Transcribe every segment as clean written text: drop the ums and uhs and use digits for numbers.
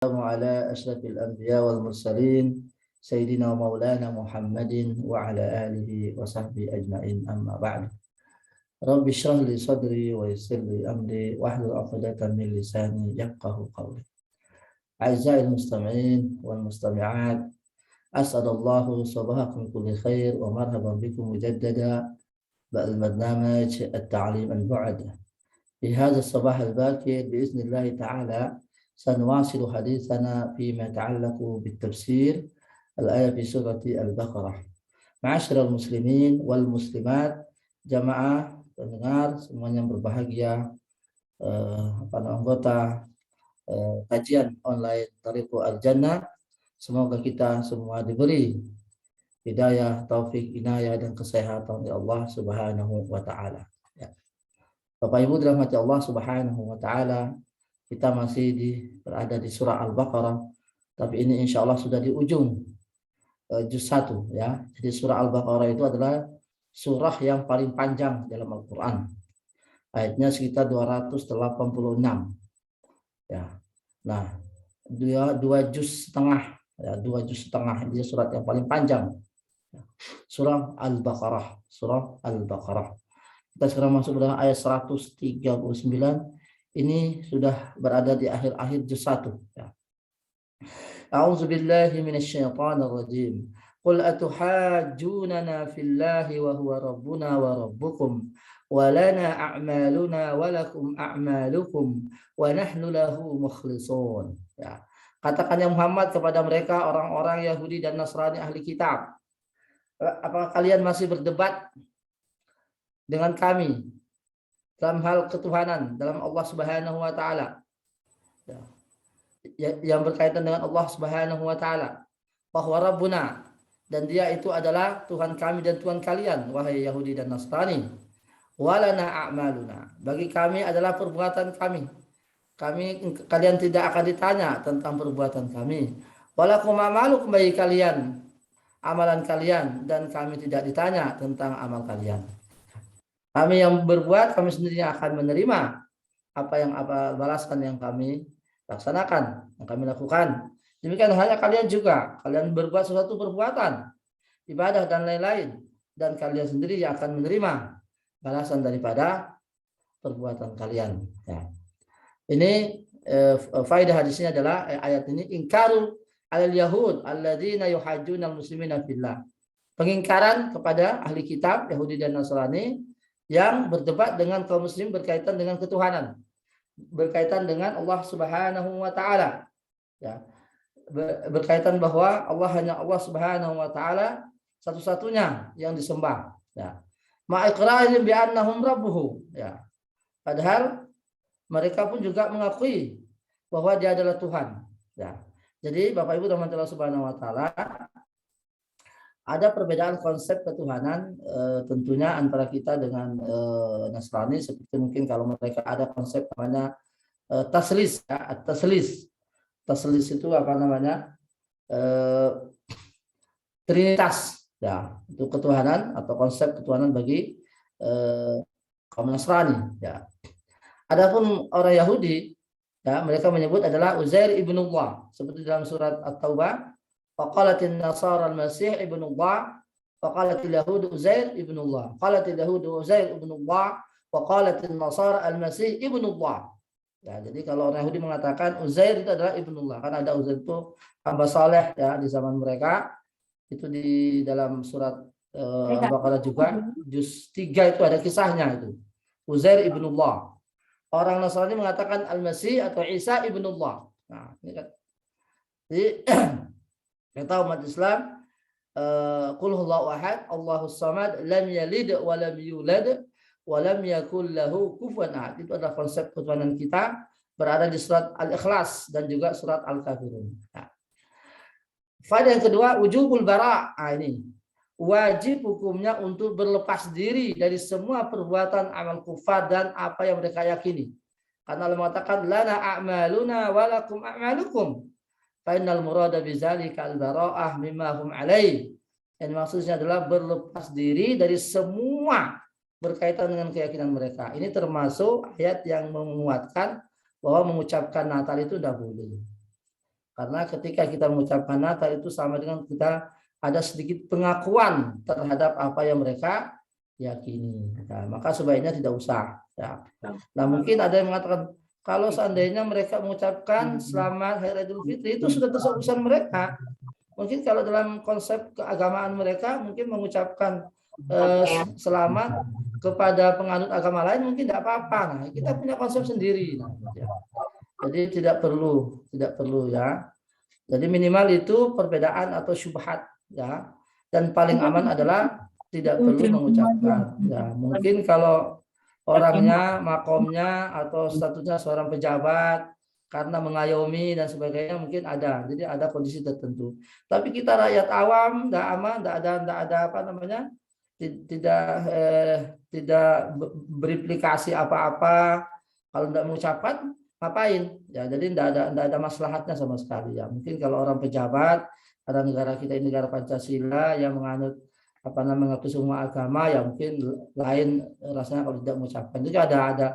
على أشرف الأنبياء والمرسلين سيدنا ومولانا محمد وعلى آله وصحبه أجمعين أما بعد رب اشرح لي صدري ويسر لي أمري واحلل عقدة من لساني يفقهوا قولي. أعزائي المستمعين والمستمعات، أسعد الله صباحكم بكل خير ومرحبا بكم مجددا بالبرنامج التعليم المعد. في هذا الصباح الباكر بإذن الله تعالى سنواصل حديثنا فيما يتعلق بالتفسير الآية في سورة البقرة. Ma'asyiral muslimin wal muslimat, jamaah pendengar semuanya yang berbahagia, anggota kajian online Thariqul Al-Jannah, semoga kita semua diberi hidayah, taufik, inayah dan kesehatan oleh Allah Subhanahu wa taala. Ya. Bapak Ibu dirahmati Allah Subhanahu wa taala, kita masih berada di surah Al-Baqarah, tapi ini insya Allah sudah di ujung juz 1 ya. Jadi surah Al-Baqarah itu adalah surah yang paling panjang dalam Al-Qur'an. Ayatnya sekitar 286. Ya. Nah, dua juz setengah ya, 2 juz setengah, ini surat yang paling panjang. Surah Al-Baqarah, surah Al-Baqarah. Kita sekarang masuk dalam ayat 139. Ini sudah berada di akhir-akhir juz 1 ya. A'udzu billahi minasyaitonir rajim. Qul atuhajjunana fillahi wa huwa rabbuna wa rabbukum wa lana a'maluna wa lakum a'malukum wa nahnu lahu mukhlisun. Ya. Katakan ya Muhammad kepada mereka orang-orang Yahudi dan Nasrani ahli kitab, apakah kalian masih berdebat dengan kami dalam hal ketuhanan, dalam Allah Subhanahu wa taala, yang berkaitan dengan Allah Subhanahu wa taala, bahwa Rabbuna, dan dia itu adalah Tuhan kami dan Tuhan kalian, wahai Yahudi dan Nasrani. Walana a'maluna, bagi kami adalah perbuatan kami. Kalian tidak akan ditanya tentang perbuatan kami. Walakum a'malukum, bagi kalian amalan kalian, dan kami tidak ditanya tentang amal kalian. Kami yang berbuat, kami sendiri akan menerima apa balasan yang kami laksanakan, yang kami lakukan. Demikian halnya kalian juga, kalian berbuat sesuatu perbuatan, ibadah dan lain-lain, dan kalian sendiri yang akan menerima balasan daripada perbuatan kalian. Ya. Ini faedah hadisnya adalah ayat ini ingkaru alal yahud alladzina yuhajjuna al-muslimina fillah. Pengingkaran kepada ahli kitab Yahudi dan Nasrani yang berdebat dengan kaum muslim berkaitan dengan ketuhanan, berkaitan dengan Allah Subhanahu wa taala. Ya. Berkaitan bahwa Allah hanya Allah Subhanahu wa taala satu-satunya yang disembah. Ya. Ma'iqrarihim bi annahum rabbuhu. Ya. Padahal mereka pun juga mengakui bahwa dia adalah Tuhan. Ya. Jadi Bapak Ibu rahmati Allah Subhanahu wa taala, ada perbedaan konsep ketuhanan tentunya antara kita dengan Nasrani, seperti mungkin kalau mereka ada konsep namanya taslis ya, taslis. Taslis itu apa namanya? Trinitas ya, itu ketuhanan atau konsep ketuhanan bagi kaum Nasrani ya. Adapun orang Yahudi ya, mereka menyebut adalah Uzair ibnullah, seperti dalam surat At-Taubah, faqalatin nasara al-masih ibnullah wa qalatil yahud Uzair ibnullah, qalatil yahud Uzair ibnullah wa qalatin nasara al-masih ibnullah. Ya, jadi kalau orang Yahudi mengatakan Uzair itu adalah ibnullah, karena ada Uzair itu hamba saleh ya di zaman mereka. Itu di dalam surat Al-Baqarah juga juz 3 itu ada kisahnya itu. Uzair ibnullah. Orang Nasrani mengatakan Al-Masih atau Isa ibnullah. Nah, ini kan. Jadi kita umat Islam, qul huwallahu ahad, Allahus samad, lam yalid wa lam yulad wa lam yakul lahu kufuwan ahad. Itu adalah konsep ketuhanan kita, berada di surat Al-Ikhlas dan juga surat Al-Kafirun. Nah. Faedah yang kedua, wujubul bara'. Ini wajib hukumnya untuk berlepas diri dari semua perbuatan amal kufar dan apa yang mereka yakini. Karena Allah mengatakan lana a'maluna wa lakum a'malukum. Fa'innal murada bizalika al-bara'ah mimma hum alaih. Yang maksudnya adalah berlepas diri dari semua berkaitan dengan keyakinan mereka. Ini termasuk ayat yang menguatkan bahwa mengucapkan Natal itu tidak boleh. Karena ketika kita mengucapkan Natal itu sama dengan kita ada sedikit pengakuan terhadap apa yang mereka yakini. Nah, maka sebaiknya tidak usah. Ya. Nah, mungkin ada yang mengatakan kalau seandainya mereka mengucapkan Selamat Hari Raya Idul Fitri itu sudah termasuk urusan mereka. Mungkin kalau dalam konsep keagamaan mereka mungkin mengucapkan selamat kepada penganut agama lain mungkin tidak apa-apa. Nah, kita punya konsep sendiri. Nah, ya. Jadi tidak perlu ya. Jadi minimal itu perbedaan atau syubhat ya. Dan paling aman adalah tidak perlu mengucapkan. Ya, mungkin kalau orangnya, makomnya atau statusnya seorang pejabat karena mengayomi dan sebagainya mungkin ada. Jadi ada kondisi tertentu. Tapi kita rakyat awam, tidak aman, tidak ada apa namanya, tidak berimplikasi apa-apa. Kalau tidak mengucapkan, ngapain? Ya, jadi tidak ada maslahatnya sama sekali ya. Mungkin kalau orang pejabat, ada negara kita ini negara Pancasila yang menganut apa namanya mengaku semua agama ya mungkin lain rasanya kalau tidak mengucapkan juga ada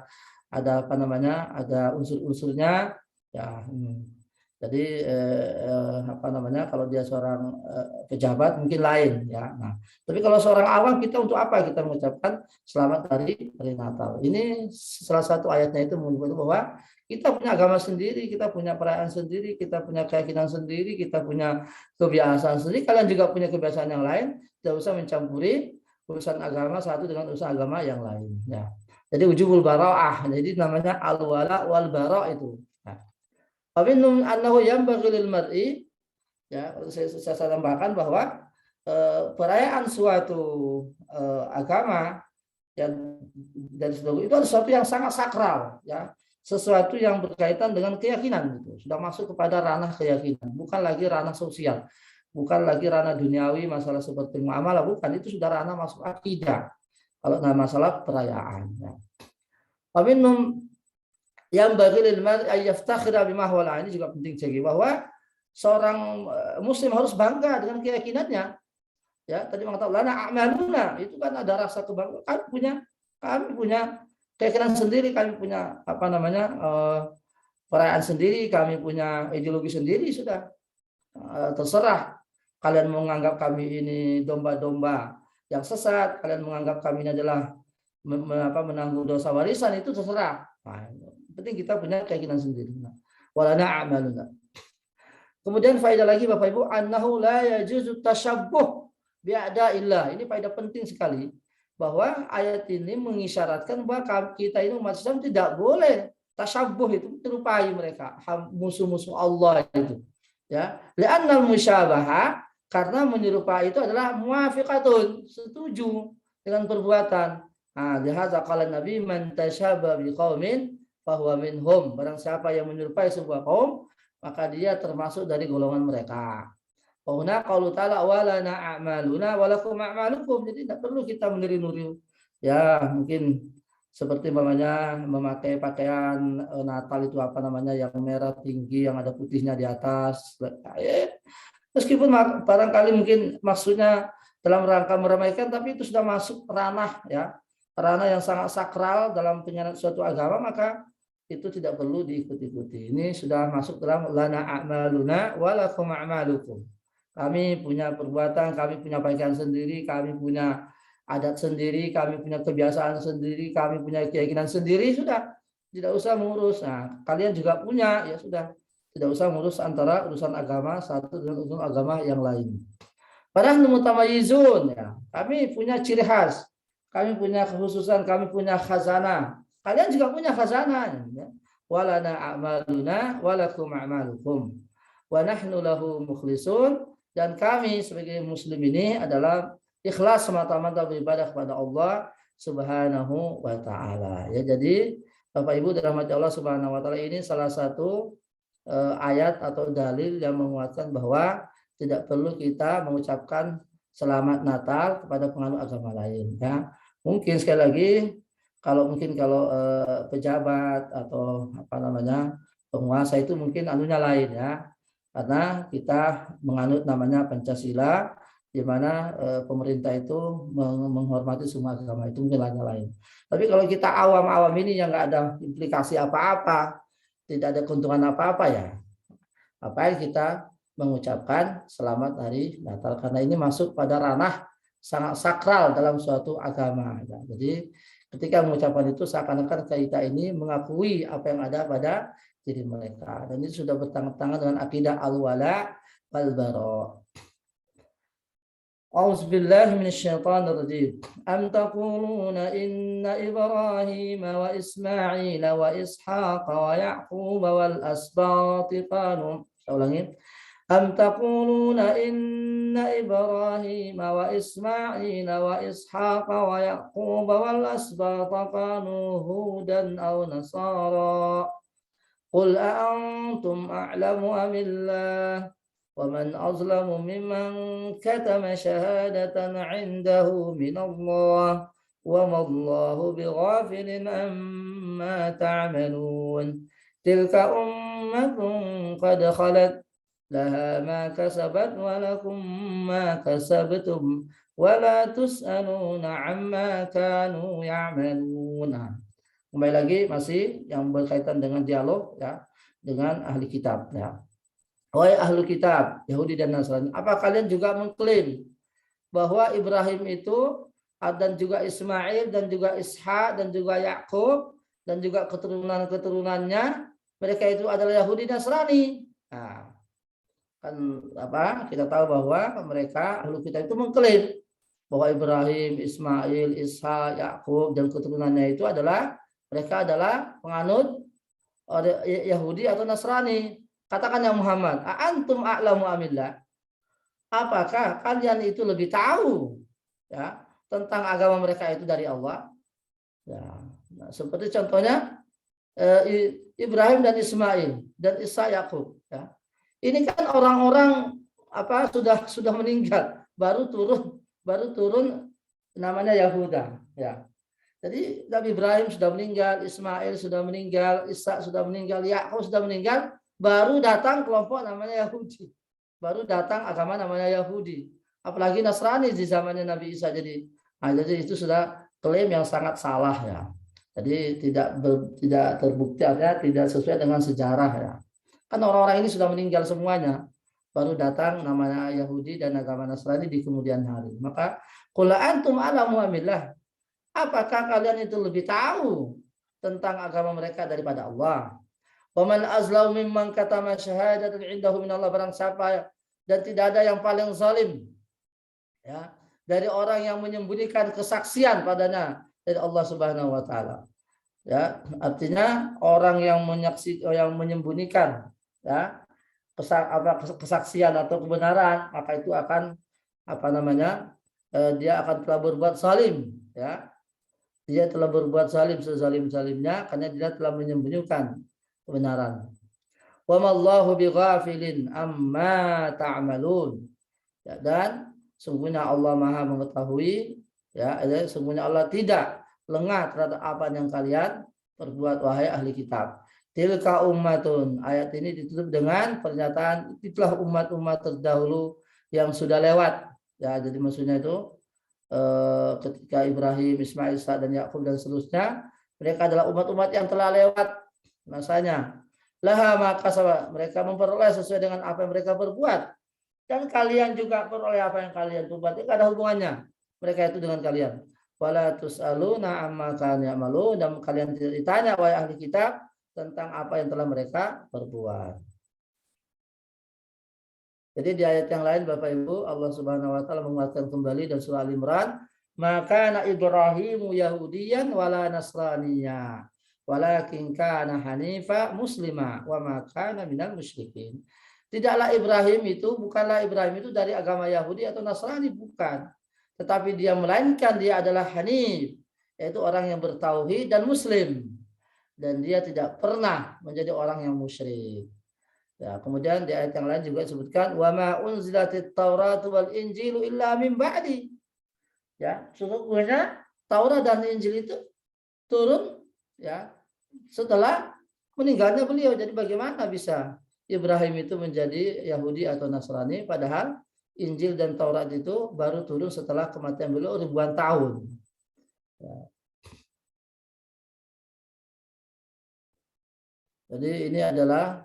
apa namanya ada unsur-unsurnya ya. Jadi apa namanya kalau dia seorang pejabat mungkin lain ya. Nah, tapi kalau seorang awam kita untuk apa kita mengucapkan selamat hari Natal? Ini salah satu ayatnya itu menyebut bahwa kita punya agama sendiri, kita punya perayaan sendiri, kita punya keyakinan sendiri, kita punya kebiasaan sendiri. Kalian juga punya kebiasaan yang lain. Tidak usah mencampuri urusan agama satu dengan urusan agama yang lain. Ya. Jadi ujubul bara'ah. Jadi namanya al-wala wal bara' itu. Aminum annahu yanbaghi lil mar'i ya saya tambahkan bahwa perayaan suatu agama yang dari seluruh itu adalah sesuatu yang sangat sakral ya, sesuatu yang berkaitan dengan keyakinan itu sudah masuk kepada ranah keyakinan, bukan lagi ranah sosial, bukan lagi ranah duniawi masalah seperti muamalah, bukan, itu sudah ranah masuk akidah kalau masalah perayaan ya. Aminum yang bagi lil mar'i ayaftakhira bima huwa, ini juga penting sekali bahwa seorang muslim harus bangga dengan keyakinannya. Ya, tadi mengatakan lana a'maluna, itu kan ada rasa kebanggaan. Kami punya keyakinan sendiri, kami punya apa namanya perayaan sendiri, kami punya ideologi sendiri, sudah terserah kalian menganggap kami ini domba-domba yang sesat, kalian menganggap kami ini adalah menanggung dosa warisan, itu terserah. Nah, penting kita punya keyakinan sendiri. Walana a'maluna. Kemudian faedah lagi Bapak Ibu, annahu la yajuzu tasyabbuh bi'ada'illah. Ini faedah penting sekali bahwa ayat ini mengisyaratkan bahwa kita ini umat Islam tidak boleh tasyabbuh, itu menyerupai mereka, musuh-musuh Allah itu. Ya, li'annal musyabaha, karena menyerupai itu adalah muwafiqatun, setuju dengan perbuatan. Nah, lihatza qala Nabi man tasyabaha biqaumin fahuwa minhum. Barang siapa yang menyerupai sebuah kaum, maka dia termasuk dari golongan mereka. Qulna qaulu ta'ala walana a'maluna walakum a'malukum. Jadi tidak perlu kita meniru-niru. Ya, mungkin seperti namanya memakai pakaian Natal itu apa namanya yang merah tinggi yang ada putihnya di atas. Meskipun barangkali mungkin maksudnya dalam rangka meramaikan, tapi itu sudah masuk ranah ya, ranah yang sangat sakral dalam penyelenggaraan suatu agama, maka itu tidak perlu diikuti-ikuti. Ini sudah masuk dalam lana a'maluna walakum a'malukum. Kami punya perbuatan, kami punya pakaian sendiri, kami punya adat sendiri, kami punya kebiasaan sendiri, kami punya keyakinan sendiri, sudah tidak usah mengurus. Nah, kalian juga punya, ya sudah tidak usah mengurus antara urusan agama satu dengan urusan agama yang lain. Padahal mutamayizun ya, kami punya ciri khas, kami punya kekhususan, kami punya khazanah. Kalian juga punya khazanah. Ya. Walana a'maluna walakum a'malukum. Wa nahnu lahu mukhlisun. Dan kami sebagai muslim ini adalah ikhlas semata-mata beribadah kepada Allah Subhanahu wa taala. Ya, jadi Bapak Ibu dirahmati Allah Subhanahu wa taala, ini salah satu ayat atau dalil yang menguatkan bahwa tidak perlu kita mengucapkan selamat Natal kepada penganut agama lain ya. Mungkin sekali lagi kalau pejabat atau apa namanya penguasa itu mungkin anunya lain ya, karena kita menganut namanya Pancasila, di mana pemerintah itu menghormati semua agama, itu mungkin lain. Tapi kalau kita awam-awam ini yang nggak ada implikasi apa-apa, tidak ada keuntungan apa-apa ya, Apa yang kita mengucapkan selamat hari Natal, karena ini masuk pada ranah sangat sakral dalam suatu agama. Jadi ketika mengucapkan itu seakan-akan kita ini mengakui apa yang ada pada diri mereka, dan ini sudah bertentangan dengan akidah al-wala wal bara. أعوذ بالله من الشيطان الرجيم أم تقولون إن إبراهيم وإسماعيل وإسحاق ويعقوب والأسباط كانوا أم تقولون إن إبراهيم وإسماعيل وإسحاق ويعقوب والأسباط كانوا هودا أو نصارى قل أأنتم أعلم أم الله ومن أظلم ممن كتم شهادة عنده من الله وما الله بغافل عما تعملون تلك أمة قد خلت لها ما كسبت ولكم ما كسبتم ولا تسألون عما كانوا يعملون. Kembali lagi masih yang berkaitan dengan dialog ya dengan ahli kitab ya. Wahai ahli kitab, Yahudi dan Nasrani, apa kalian juga mengklaim bahwa Ibrahim itu dan juga Ismail dan juga Ishak dan juga Yakub dan juga keturunan-keturunannya mereka itu adalah Yahudi dan Nasrani? Nah, kan apa? Kita tahu bahwa mereka ahli kitab itu mengklaim bahwa Ibrahim, Ismail, Ishak, Yakub dan keturunannya itu adalah mereka adalah penganut Yahudi atau Nasrani. Katakan ya Muhammad, antum a'lamu amillah. Apakah kalian itu lebih tahu ya tentang agama mereka itu dari Allah? Ya, nah, seperti contohnya Ibrahim dan Ismail dan Ishak Yakub. Ya. Ini kan orang-orang apa sudah meninggal, baru turun namanya Yahuda. Ya. Jadi Nabi Ibrahim sudah meninggal, Ismail sudah meninggal, Ishak sudah meninggal, Yakub sudah meninggal. Baru datang kelompok namanya Yahudi. Baru datang agama namanya Yahudi. Apalagi Nasrani di zamannya Nabi Isa. Jadi itu sudah klaim yang sangat salah ya. Jadi tidak terbukti, artinya tidak sesuai dengan sejarah ya. Kan orang-orang ini sudah meninggal semuanya. Baru datang namanya Yahudi dan agama Nasrani di kemudian hari. Maka qul antum a'lamu amillah. Apakah kalian itu lebih tahu tentang agama mereka daripada Allah? Waman azlau mimman katama syahadatan indahu minallah, barang siapa dan tidak ada yang paling zalim ya dari orang yang menyembunyikan kesaksian padanya dari Allah Subhanahu wa taala. Ya, artinya orang yang menyembunyikan ya kesaksian atau kebenaran, maka itu akan dia akan telah berbuat zalim ya. Dia telah berbuat zalim sezalim-zalimnya karena dia telah menyembunyikan kebenaran. Wa mallahu bighafilin amma ta'malun. Ya, dan sungguhnya Allah Maha mengetahui ya, sungguhnya Allah tidak lengah terhadap apa yang kalian perbuat wahai ahli kitab. Tilka ummatun. Ayat ini ditutup dengan pernyataan itulah umat-umat terdahulu yang sudah lewat. Ya, jadi maksudnya itu ketika Ibrahim, Ismail, Ishak dan Yakub dan seterusnya, mereka adalah umat-umat yang telah lewat masanya. Laha maka mereka memperoleh sesuai dengan apa yang mereka berbuat, dan kalian juga peroleh apa yang kalian berbuat. Itu ada hubungannya mereka itu dengan kalian. Wala tusaluna amma kanu ya'malun, dan kalian tidak ditanya wahai ahli kitab tentang apa yang telah mereka perbuat. Jadi di ayat yang lain Bapak Ibu, Allah Subhanahu wa taala menguatkan kembali dan surah Al-Imran, maka Ibrahimu Yahudiyan wala Nasraniyya walakin kana hanifa muslima wa ma kana minal musyrikin. Tidaklah bukanlah Ibrahim itu dari agama Yahudi atau Nasrani, bukan. Tetapi dia melainkan dia adalah hanif, yaitu orang yang bertauhid dan muslim. Dan dia tidak pernah menjadi orang yang musyrik. Ya, kemudian di ayat yang lain juga disebutkan wa ma unzilatit Tauratu wal Injilu illa min ba'di. Ya, sesungguhnya Taurat dan Injil itu turun ya setelah meninggalnya beliau. Jadi bagaimana bisa Ibrahim itu menjadi Yahudi atau Nasrani padahal Injil dan Taurat itu baru turun setelah kematian beliau ribuan tahun. Ya. Jadi ini adalah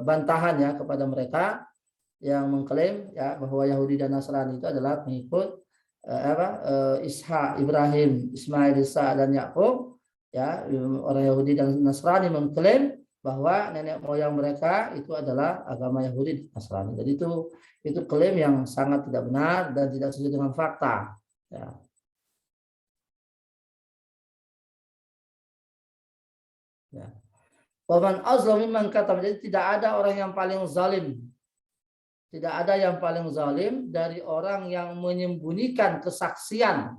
bantahan ya kepada mereka yang mengklaim ya bahwa Yahudi dan Nasrani itu adalah pengikut Ishak, Ibrahim, Ismail, Isa dan Yakub. Ya, orang Yahudi dan Nasrani mengklaim bahwa nenek moyang mereka itu adalah agama Yahudi dan Nasrani. Jadi itu klaim yang sangat tidak benar dan tidak sesuai dengan fakta. Ya. Ya. Waman azlam mimman katam. Jadi tidak ada orang yang paling zalim. Tidak ada yang paling zalim dari orang yang menyembunyikan kesaksian.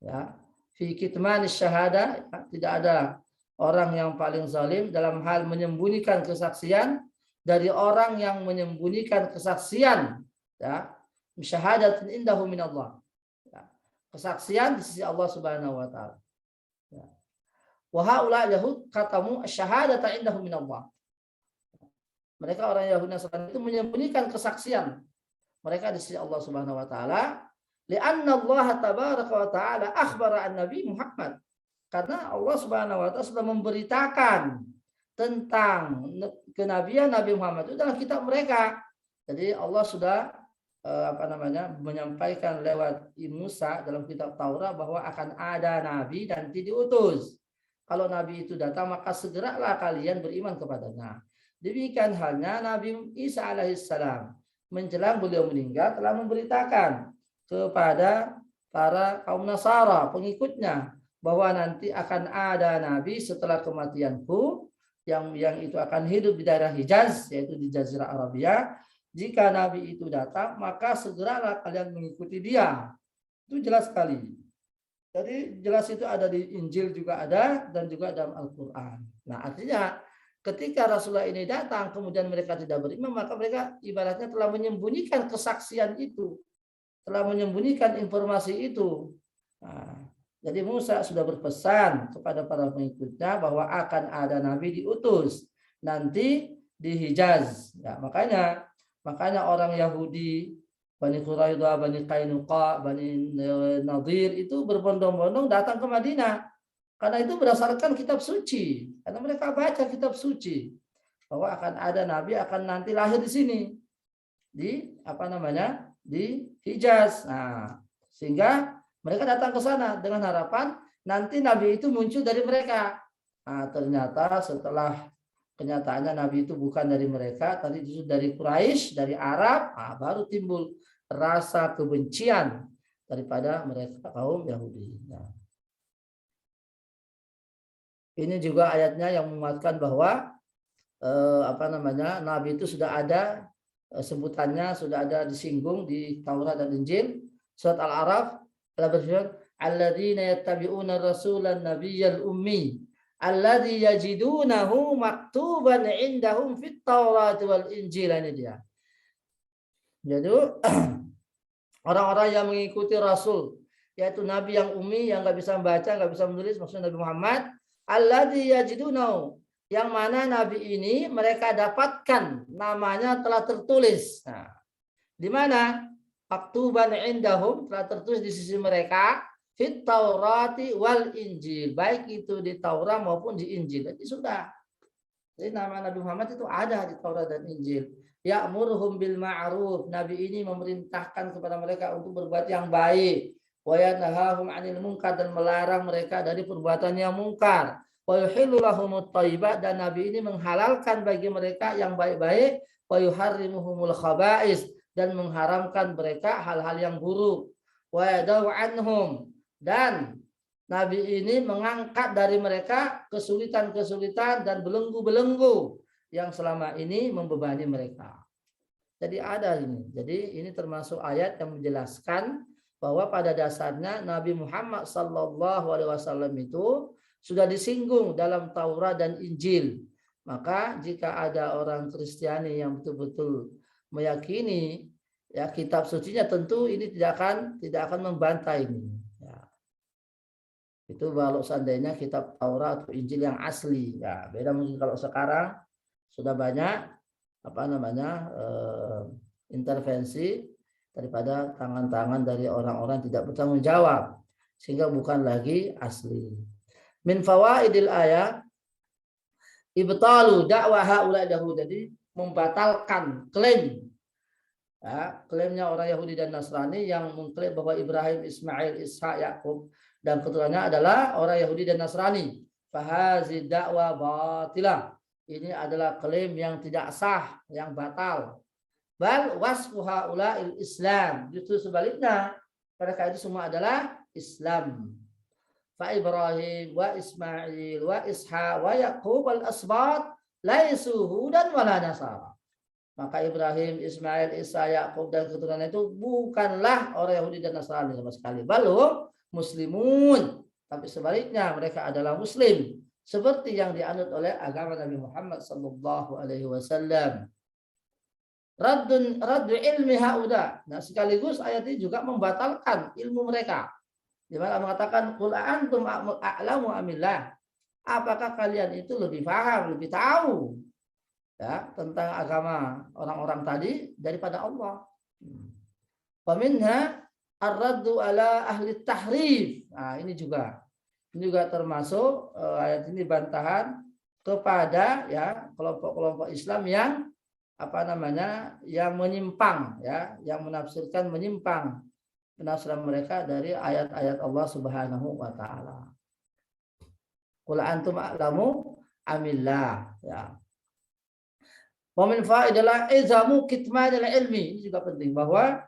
Ya, fi kitmanis syahada, ya, tidak ada orang yang paling zalim dalam hal menyembunyikan kesaksian dari orang yang menyembunyikan kesaksian. Ya, syahadatin indahu minallah. Ya, kesaksian di sisi Allah Subhanahu wa taala. Ya. Wa haula yahud katamu asyhadata indahu minallah. Mereka orang Yahudi Nasrani itu menyembunyikan kesaksian mereka di sisi Allah Subhanahu wa taala, li'anna Allah tabaraka wa taala akhbara an Nabi Muhammad. Karena Allah Subhanahu wa taala sudah memberitakan tentang kenabian Nabi Muhammad itu dalam kitab mereka. Jadi Allah sudah menyampaikan lewat Musa dalam kitab Taurat bahwa akan ada nabi dan diutus. Kalau nabi itu datang maka segeralah kalian beriman kepadanya. Demikian halnya Nabi Isa alaihissalam menjelang beliau meninggal telah memberitakan kepada para kaum Nasara pengikutnya bahwa nanti akan ada nabi setelah kematianku yang itu akan hidup di daerah Hijaz, yaitu di Jazirah Arabia. Jika nabi itu datang maka segeralah kalian mengikuti dia. Itu jelas sekali. Jadi jelas itu ada di Injil juga ada dan juga dalam Al-Quran. Nah artinya ketika Rasulullah ini datang, kemudian mereka tidak beriman, maka mereka ibaratnya telah menyembunyikan kesaksian itu, telah menyembunyikan informasi itu. Nah, jadi Musa sudah berpesan kepada para pengikutnya bahwa akan ada nabi diutus nanti di Hijaz. Ya, makanya orang Yahudi, Bani Quraidah, Bani Qainuqa, Bani Nadir itu berbondong-bondong datang ke Madinah. Karena itu berdasarkan kitab suci. Karena mereka baca kitab suci bahwa akan ada nabi akan nanti lahir di sini. Di di Hijaz. Nah, sehingga mereka datang ke sana dengan harapan nanti nabi itu muncul dari mereka. Nah, ternyata setelah kenyataannya nabi itu bukan dari mereka, tadi justru dari Quraisy, dari Arab, baru timbul rasa kebencian daripada mereka kaum Yahudi. Nah, ini juga ayatnya yang menguatkan bahwa nabi itu sudah ada sebutannya, sudah ada disinggung di Taurat dan Injil. Surat Al-A'raf Allah berfirman, alladzina yattabi'una rasulan nabiyyal ummi alladzi yajidunahu maktuban indahum fit Taurat wal Injil. Ini dia. Jadi orang-orang yang mengikuti Rasul, yaitu Nabi yang ummi, yang nggak bisa membaca, nggak bisa menulis, maksudnya Nabi Muhammad, alladzi yajidunahu, yang mana Nabi ini mereka dapatkan namanya telah tertulis. Nah, di mana? Maktuban indahum, telah tertulis di sisi mereka, fit Taurati wal Injil, baik itu di Taurat maupun di Injil. Jadi sudah. Jadi nama Nabi Muhammad itu ada di Taurat dan Injil. Ya'muruhum bil ma'ruf, Nabi ini memerintahkan kepada mereka untuk berbuat yang baik. Wa yanhahum 'anil munkar, dan melarang mereka dari perbuatan yang mungkar. Wa yuhillu lahumut thayyibat, dan Nabi ini menghalalkan bagi mereka yang baik-baik. Wa yuharrimuhumul khaba'is, dan mengharamkan mereka hal-hal yang buruk. Wa yadau anhum, dan Nabi ini mengangkat dari mereka kesulitan-kesulitan dan belenggu-belenggu yang selama ini membebani mereka. Jadi ada ini. Jadi ini termasuk ayat yang menjelaskan bahwa pada dasarnya Nabi Muhammad SAW itu sudah disinggung dalam Taurat dan Injil. Maka jika ada orang Kristiani yang betul-betul meyakini ya kitab sucinya, tentu ini tidak akan membantah ini. Ya. Itu kalau seandainya kitab Taurat atau Injil yang asli. Ya, beda mungkin kalau sekarang sudah banyak intervensi daripada tangan-tangan dari orang-orang tidak bertanggung jawab, sehingga bukan lagi asli. Min fawaidil ayat, ibtalu dakwah haula Yahudi, jadi membatalkan klaim, ya, klaimnya orang Yahudi dan Nasrani yang mengklaim bahwa Ibrahim, Ismail, Ishak, Yakub dan keturunannya adalah orang Yahudi dan Nasrani. Fahazi dakwah batilah. Ini adalah klaim yang tidak sah, yang batal. Bal wasfu haula'il Islam. Justru sebaliknya, mereka itu semua adalah Islam. Fa Ibrahim wa Ismail wa Ishaq wa Yaqub al asbat laisu hudan wala nasara. Maka Ibrahim, Ismail, Ishaq, Yaqub dan keturunan itu bukanlah orang Yahudi dan Nasrani sama sekali. Balhum muslimun. Tapi sebaliknya mereka adalah muslim seperti yang dianut oleh agama Nabi Muhammad sallallahu alaihi wasallam. Raddu ilmi hauda. Nah, sekaligus ayat ini juga membatalkan ilmu mereka. Di mana mengatakan qul antum a'lamu amillah. Apakah kalian itu lebih paham, lebih tahu, ya, tentang agama orang-orang tadi daripada Allah? Wa minha ar-raddu ala ahli tahrif. Nah, ini juga termasuk ayat ini bantahan kepada, ya, kelompok-kelompok Islam yang yang menyimpang, ya, yang menafsirkan menyimpang penafsiran mereka dari ayat-ayat Allah Subhanahu wa taala. Qul antum a'lamu amillah, ya. Wa min faidalah izamu kitmanil ilmi. Ini juga penting bahwa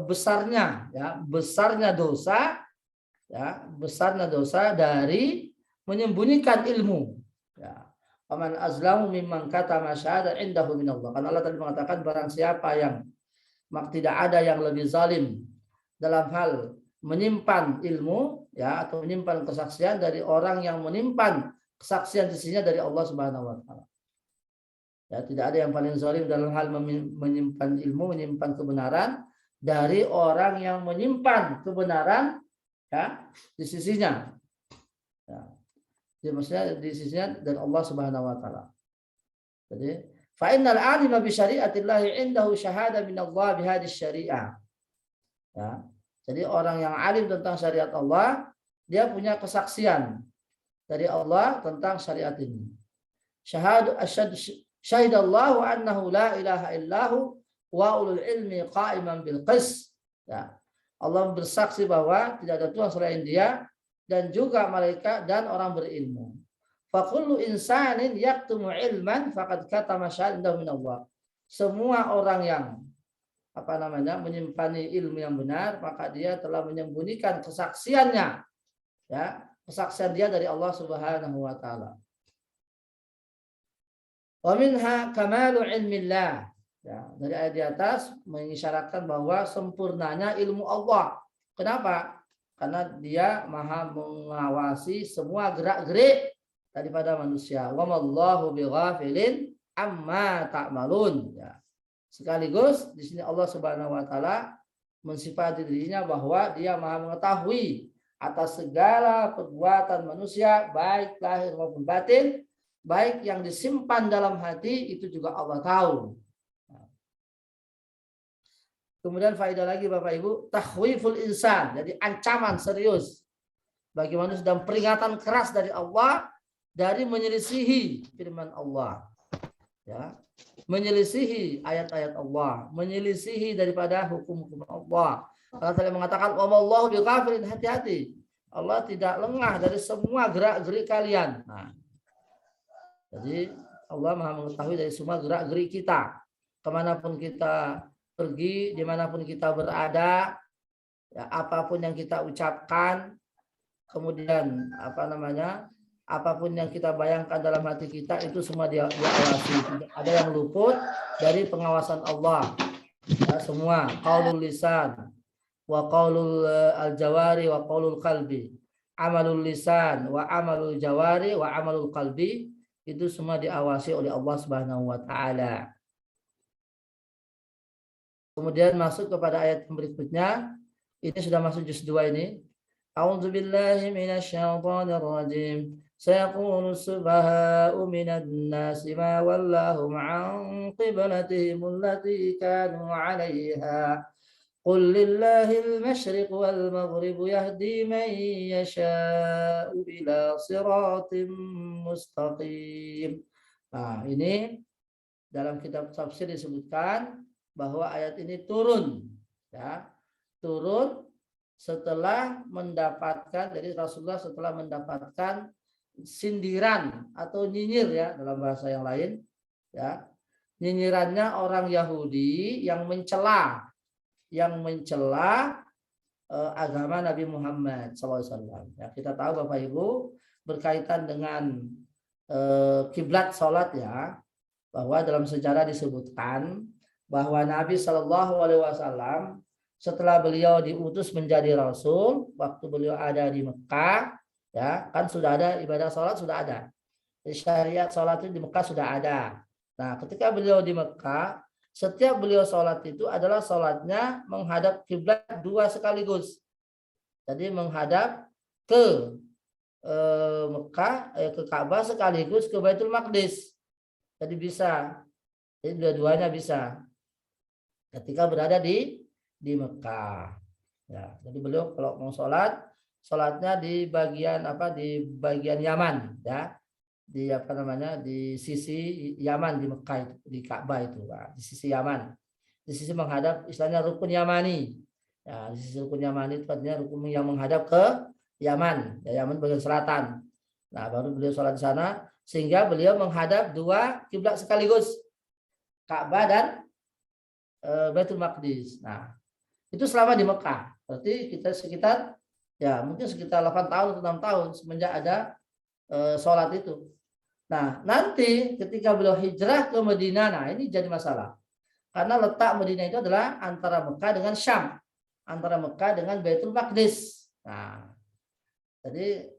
besarnya dosa, ya, besarnya dosa dari menyembunyikan ilmu, ya. Faman azlamu mimman katama syahada indahu minallah. Karena Allah tadi mengatakan barang siapa yang tidak ada yang lebih zalim dalam hal menyimpan ilmu, ya, atau menyimpan kesaksian dari orang yang menyimpan kesaksian sisinya dari Allah Subhanahu wa taala. Ya, tidak ada yang paling zalim dalam hal menyimpan ilmu, menyimpan kebenaran dari orang yang menyimpan kebenaran, ya, di sisinya. Ya. Jadi maksudnya di sisinya dari Allah Subhanahu wa taala. Jadi fa innal alima bi syari'atillahi indahu syahada min Allah bi hadhihi syari'ah. Ya. Jadi orang yang alim tentang syariat Allah, dia punya kesaksian dari Allah tentang syariat ini. Syahidallahu annahu la ilaha illahu wa ulul ilmi qa'iman bil qis. Ya. Allah bersaksi bahwa tidak ada Tuhan selain Dia dan juga malaikat dan orang berilmu. Fakullu insanin yaktumu ilman faqad katama syahada min Allah. Semua orang yang menyimpan ilmu yang benar, maka dia telah menyembunyikan kesaksiannya, ya, kesaksian dia dari Allah Subhanahu wa taala. Wa minha kamalu ilmillah. Ya, dari ayat di atas mengisyaratkan bahwa sempurnanya ilmu Allah. Kenapa? Karena Dia Maha mengawasi semua gerak-gerik daripada manusia. Wa mallahu bighafilin amma ta'malun. Ya. Sekaligus di sini Allah Subhanahu wa taala mensifati dirinya bahwa Dia Maha mengetahui atas segala perbuatan manusia, baik lahir maupun batin, baik yang disimpan dalam hati, itu juga Allah tahu. Kemudian faedah lagi Bapak Ibu, takhwiful insan, jadi ancaman serius bagi manusia dan peringatan keras dari Allah dari menyelisihi firman Allah, ya, menyelisihi ayat-ayat Allah, menyelisihi daripada hukum-hukum Allah. Allah telah mengatakan wallahu bighafilin, hati-hati, Allah tidak lengah dari semua gerak-gerik kalian. Nah, jadi Allah Maha mengetahui dari semua gerak-gerik kita, kemanapun kita pergi, dimanapun kita berada, ya, apapun yang kita ucapkan, kemudian apapun yang kita bayangkan dalam hati kita, itu semua diawasi. Tidak ada yang luput dari pengawasan Allah. Ya, semua qaulul lisan wa qaulul al-jawari wa qaulul qalbi, amalul lisan wa amalul jawari wa amalul qalbi, itu semua diawasi oleh Allah Subhanahu wa taala. Kemudian masuk kepada ayat berikutnya. Ini sudah masuk juz 2 ini. A'udzu billahi minasyaitonir rajim. Sayaqulu subha'u minan nasi ma wallahum 'an qiblatihim allati kanu 'alayha. Qul lillahil masyriq wal maghrib yahdi man yasha'u ila siratim mustaqim. Nah, ini dalam kitab tafsir disebutkan bahwa ayat ini turun, ya, turun setelah mendapatkan, jadi Rasulullah setelah mendapatkan sindiran atau nyinyir, ya, dalam bahasa yang lain, ya, nyinyirannya orang Yahudi yang mencela agama Nabi Muhammad SAW. Ya, kita tahu Bapak Ibu berkaitan dengan kiblat sholat, ya, bahwa dalam sejarah disebutkan bahwa Nabi Shallallahu Alaihi Wasallam setelah beliau diutus menjadi Rasul, waktu beliau ada di Mekah, ya, kan sudah ada ibadah sholat, sudah ada. Syariat sholat itu di Mekah sudah ada. Nah, ketika beliau di Mekah, setiap beliau sholat itu adalah sholatnya menghadap kiblat dua sekaligus. Jadi menghadap ke Mekah, ke Ka'bah sekaligus ke Baitul Maqdis. Jadi bisa, jadi dua-duanya bisa. Ketika berada di Mekah, ya, jadi beliau kalau mau sholatnya di bagian di bagian Yaman, ya, di di sisi Yaman di Mekah itu, di Ka'bah itu, di sisi Yaman, di sisi menghadap istilahnya rukun Yamani, ya, di sisi rukun Yamani itu artinya rukun yang menghadap ke Yaman, ya, Yaman bagian selatan. Nah, baru beliau sholat di sana sehingga beliau menghadap dua kiblat sekaligus, Ka'bah dan Baitul Maqdis. Nah, itu selama di Mekah. Berarti kita sekitar, ya, mungkin sekitar 8 tahun atau 6 tahun semenjak ada sholat itu. Nah, nanti ketika beliau hijrah ke Madinah, nah ini jadi masalah. Karena letak Madinah itu adalah antara Mekah dengan Syam, antara Mekah dengan Baitul Maqdis. Nah, jadi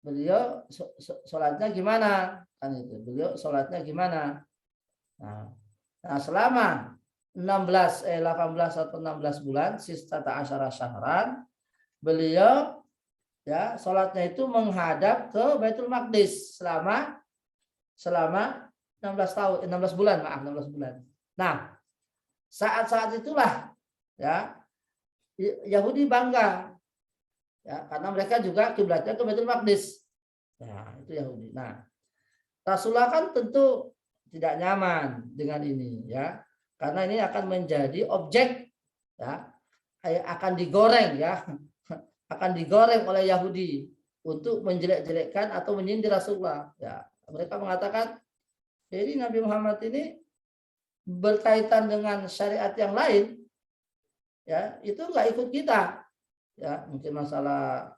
beliau sholatnya gimana? Kan itu. Beliau sholatnya gimana? Nah, selama 18 atau 16 bulan, sistata asyara syahran, beliau, ya, sholatnya itu menghadap ke Baitul Maqdis selama 16 bulan, maaf, 16 bulan. Nah, saat-saat itulah, ya, Yahudi bangga, ya, karena mereka juga kiblatnya ke Baitul Maqdis. Nah, itu Yahudi. Nah, Rasulullah kan tentu tidak nyaman dengan ini, ya, karena ini akan menjadi objek, ya, akan digoreng, ya, akan digoreng oleh Yahudi untuk menjelek-jelekkan atau menyindir Rasulullah. Ya, mereka mengatakan, jadi Nabi Muhammad ini berkaitan dengan syariat yang lain, ya, itu nggak ikut kita, ya, mungkin masalah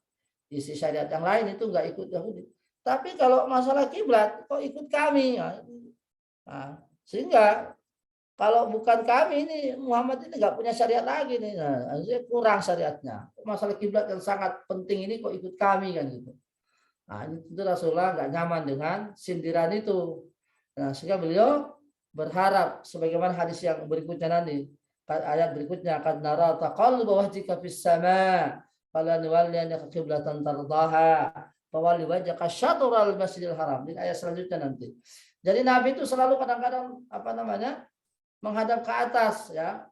isi syariat yang lain itu nggak ikut Yahudi. Tapi kalau masalah kiblat, kok ikut kami? Nah, sehingga kalau bukan kami ini, Muhammad ini nggak punya syariat lagi nih. Nah, kurang syariatnya. Masalah kiblat yang sangat penting ini kok ikut kami, kan gitu. Nah, itu Rasulullah nggak nyaman dengan sindiran itu. Nah, sehingga beliau berharap sebagaimana hadis yang berikutnya nanti, ayat berikutnya, qad nara taqalluba wajhika fis sama fala nuwalliyannaka qiblatan tardaha fawalli wajhaka syatral masjidil haram. Di ayat selanjutnya nanti. Jadi Nabi itu selalu kadang-kadang menghadap ke atas, ya,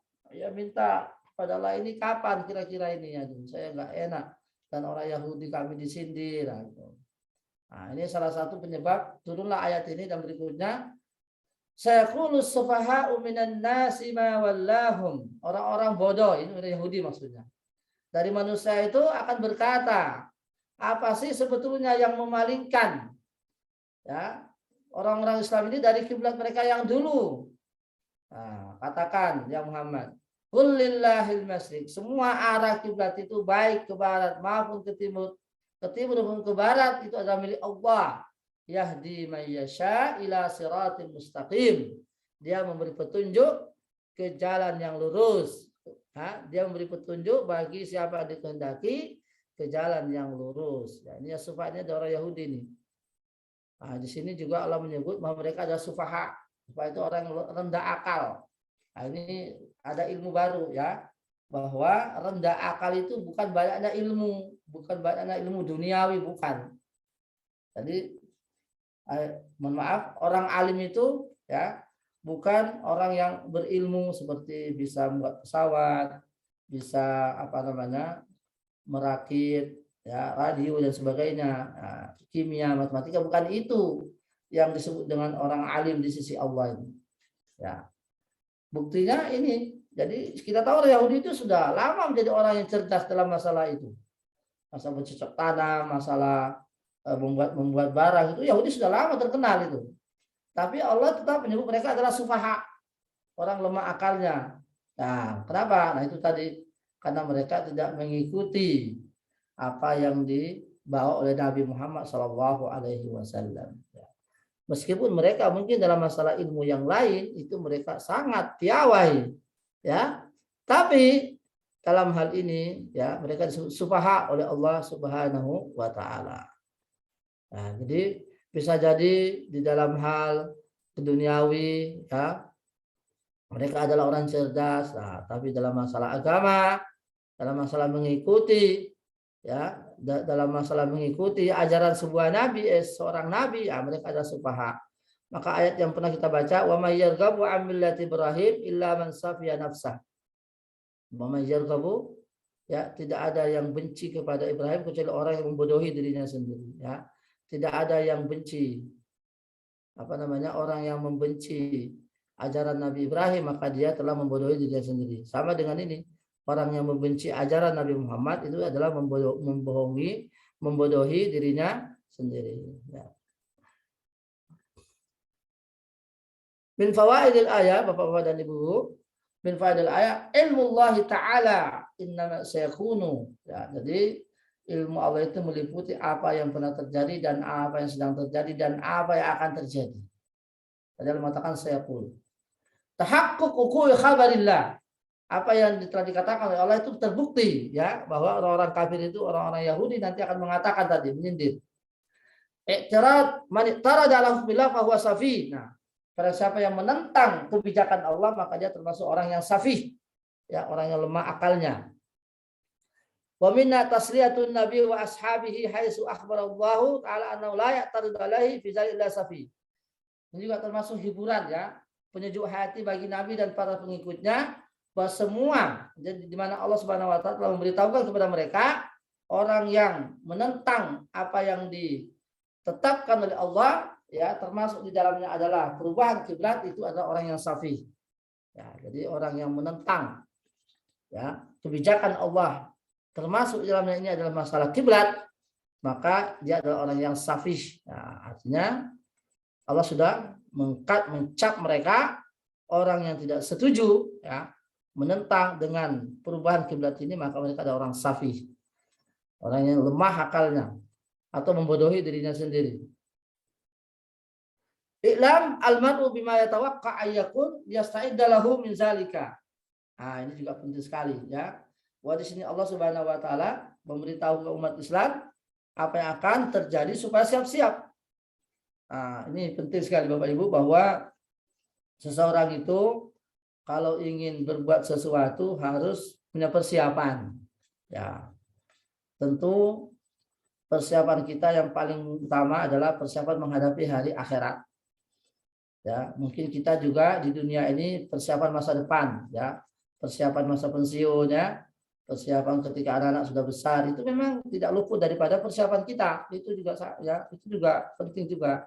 minta kepada Allah, ini kapan kira-kira ini, ya, saya nggak enak dan orang Yahudi kami disindir. Nah, ini salah satu penyebab turunlah ayat ini dan berikutnya, sayaqulu sufaha'u minan nasi ma wallahum, orang-orang bodoh, ini dari Yahudi maksudnya, dari manusia itu akan berkata, apa sih sebetulnya yang memalingkan, ya, orang-orang Islam ini dari kiblat mereka yang dulu. Nah, katakan ya Muhammad, qul lillahil masyriq, semua arah kiblat itu baik ke barat maupun ke timur maupun ke barat itu adalah milik Allah. Yahdi may yasha ila siratil mustaqim. Dia memberi petunjuk ke jalan yang lurus. Dia memberi petunjuk bagi siapa yang dikehendaki ke jalan yang lurus. Ya, ini sifatnya orang Yahudi ini. Nah, di sini juga Allah menyebut bahwa mereka adalah sufaha. Sufaha itu orang yang rendah akal. Nah, ini ada ilmu baru, ya, bahwa rendah akal itu bukan banyaknya ilmu duniawi, bukan. Jadi mohon maaf, orang alim itu, ya, bukan orang yang berilmu seperti bisa membuat pesawat, bisa merakit ya radio dan sebagainya, nah, kimia, matematika, bukan itu yang disebut dengan orang alim di sisi Allah ini. Ya, buktinya ini. Jadi kita tahu Yahudi itu sudah lama menjadi orang yang cerdas dalam masalah itu. Masalah bercocok tanam, masalah membuat barang itu Yahudi sudah lama terkenal itu. Tapi Allah tetap menyebut mereka adalah sufaha, orang lemah akalnya. Nah, kenapa? Nah, itu tadi karena mereka tidak mengikuti apa yang dibawa oleh Nabi Muhammad SAW. Meskipun mereka mungkin dalam masalah ilmu yang lain itu mereka sangat piawai, ya. Tapi dalam hal ini ya mereka disebut sufaha oleh Allah Subhanahu wa taala. Nah, jadi bisa jadi di dalam hal duniawi ya mereka adalah orang cerdas, nah, tapi dalam masalah agama, dalam masalah mengikuti ya dalam masalah mengikuti ajaran sebuah nabi, seorang nabi, ya mereka adalah sufaha. Maka ayat yang pernah kita baca, wa may yarghabu an millati Ibrahim illa man safiya nafsah. Wa may yarghabu, ya tidak ada yang benci kepada Ibrahim kecuali orang yang membodohi dirinya sendiri, ya. Tidak ada yang benci orang yang membenci ajaran Nabi Ibrahim, maka dia telah membodohi dirinya sendiri. Sama dengan ini, orang yang membenci ajaran Nabi Muhammad itu adalah membodohi dirinya sendiri. Ya. Min fawaidil ayat, Bapak-bapak dan Ibu, min fawaidil ayat ilmu Allah Ta'ala innama sayakunu. Ya, jadi ilmu Allah itu meliputi apa yang pernah terjadi dan apa yang sedang terjadi dan apa yang akan terjadi. Padahal mengatakan sayakun. Tahaqquk uqul khabarillah. Apa yang telah dikatakan oleh Allah itu terbukti ya bahwa orang-orang kafir itu, orang-orang Yahudi nanti akan mengatakan tadi menyindir. I'tirad man i'tarada ala hukmillah fa huwa safi. Nah, pada siapa yang menentang kebijakan Allah maka dia termasuk orang yang safih. Ya, orang yang lemah akalnya. Wa minna tasliyatun nabi wa ashabihi haitsu akhbarallahu ta'ala annahu la ya'tarid alaihi fi zalika safi. Ini juga termasuk hiburan ya, penyejuk hati bagi Nabi dan para pengikutnya bahwa semua, jadi di mana Allah Subhanahu wa taala telah memberitahukan kepada mereka orang yang menentang apa yang ditetapkan oleh Allah ya, termasuk di dalamnya adalah perubahan kiblat, itu adalah orang yang safih. Ya, jadi orang yang menentang ya kebijakan Allah, termasuk di dalamnya ini adalah masalah kiblat, maka dia adalah orang yang safih. Nah, artinya Allah sudah mencap mereka orang yang tidak setuju ya menentang dengan perubahan kiblat ini, maka mereka adalah orang safih, orang yang lemah akalnya atau membodohi dirinya sendiri. I'lam al-mar'u bima yatawaqqa ayyakun yasta'idda lahu min zalika. Nah, ini juga penting sekali ya. Wah, di sini Allah Subhanahu wa taala memberitahu ke umat Islam apa yang akan terjadi supaya siap-siap. Nah, ini penting sekali Bapak Ibu bahwa seseorang itu kalau ingin berbuat sesuatu harus punya persiapan. Ya. Tentu persiapan kita yang paling utama adalah persiapan menghadapi hari akhirat. Ya, mungkin kita juga di dunia ini persiapan masa depan, ya. Persiapan masa pensiun ya. Persiapan ketika anak-anak sudah besar itu memang tidak luput daripada persiapan kita. Itu juga penting juga.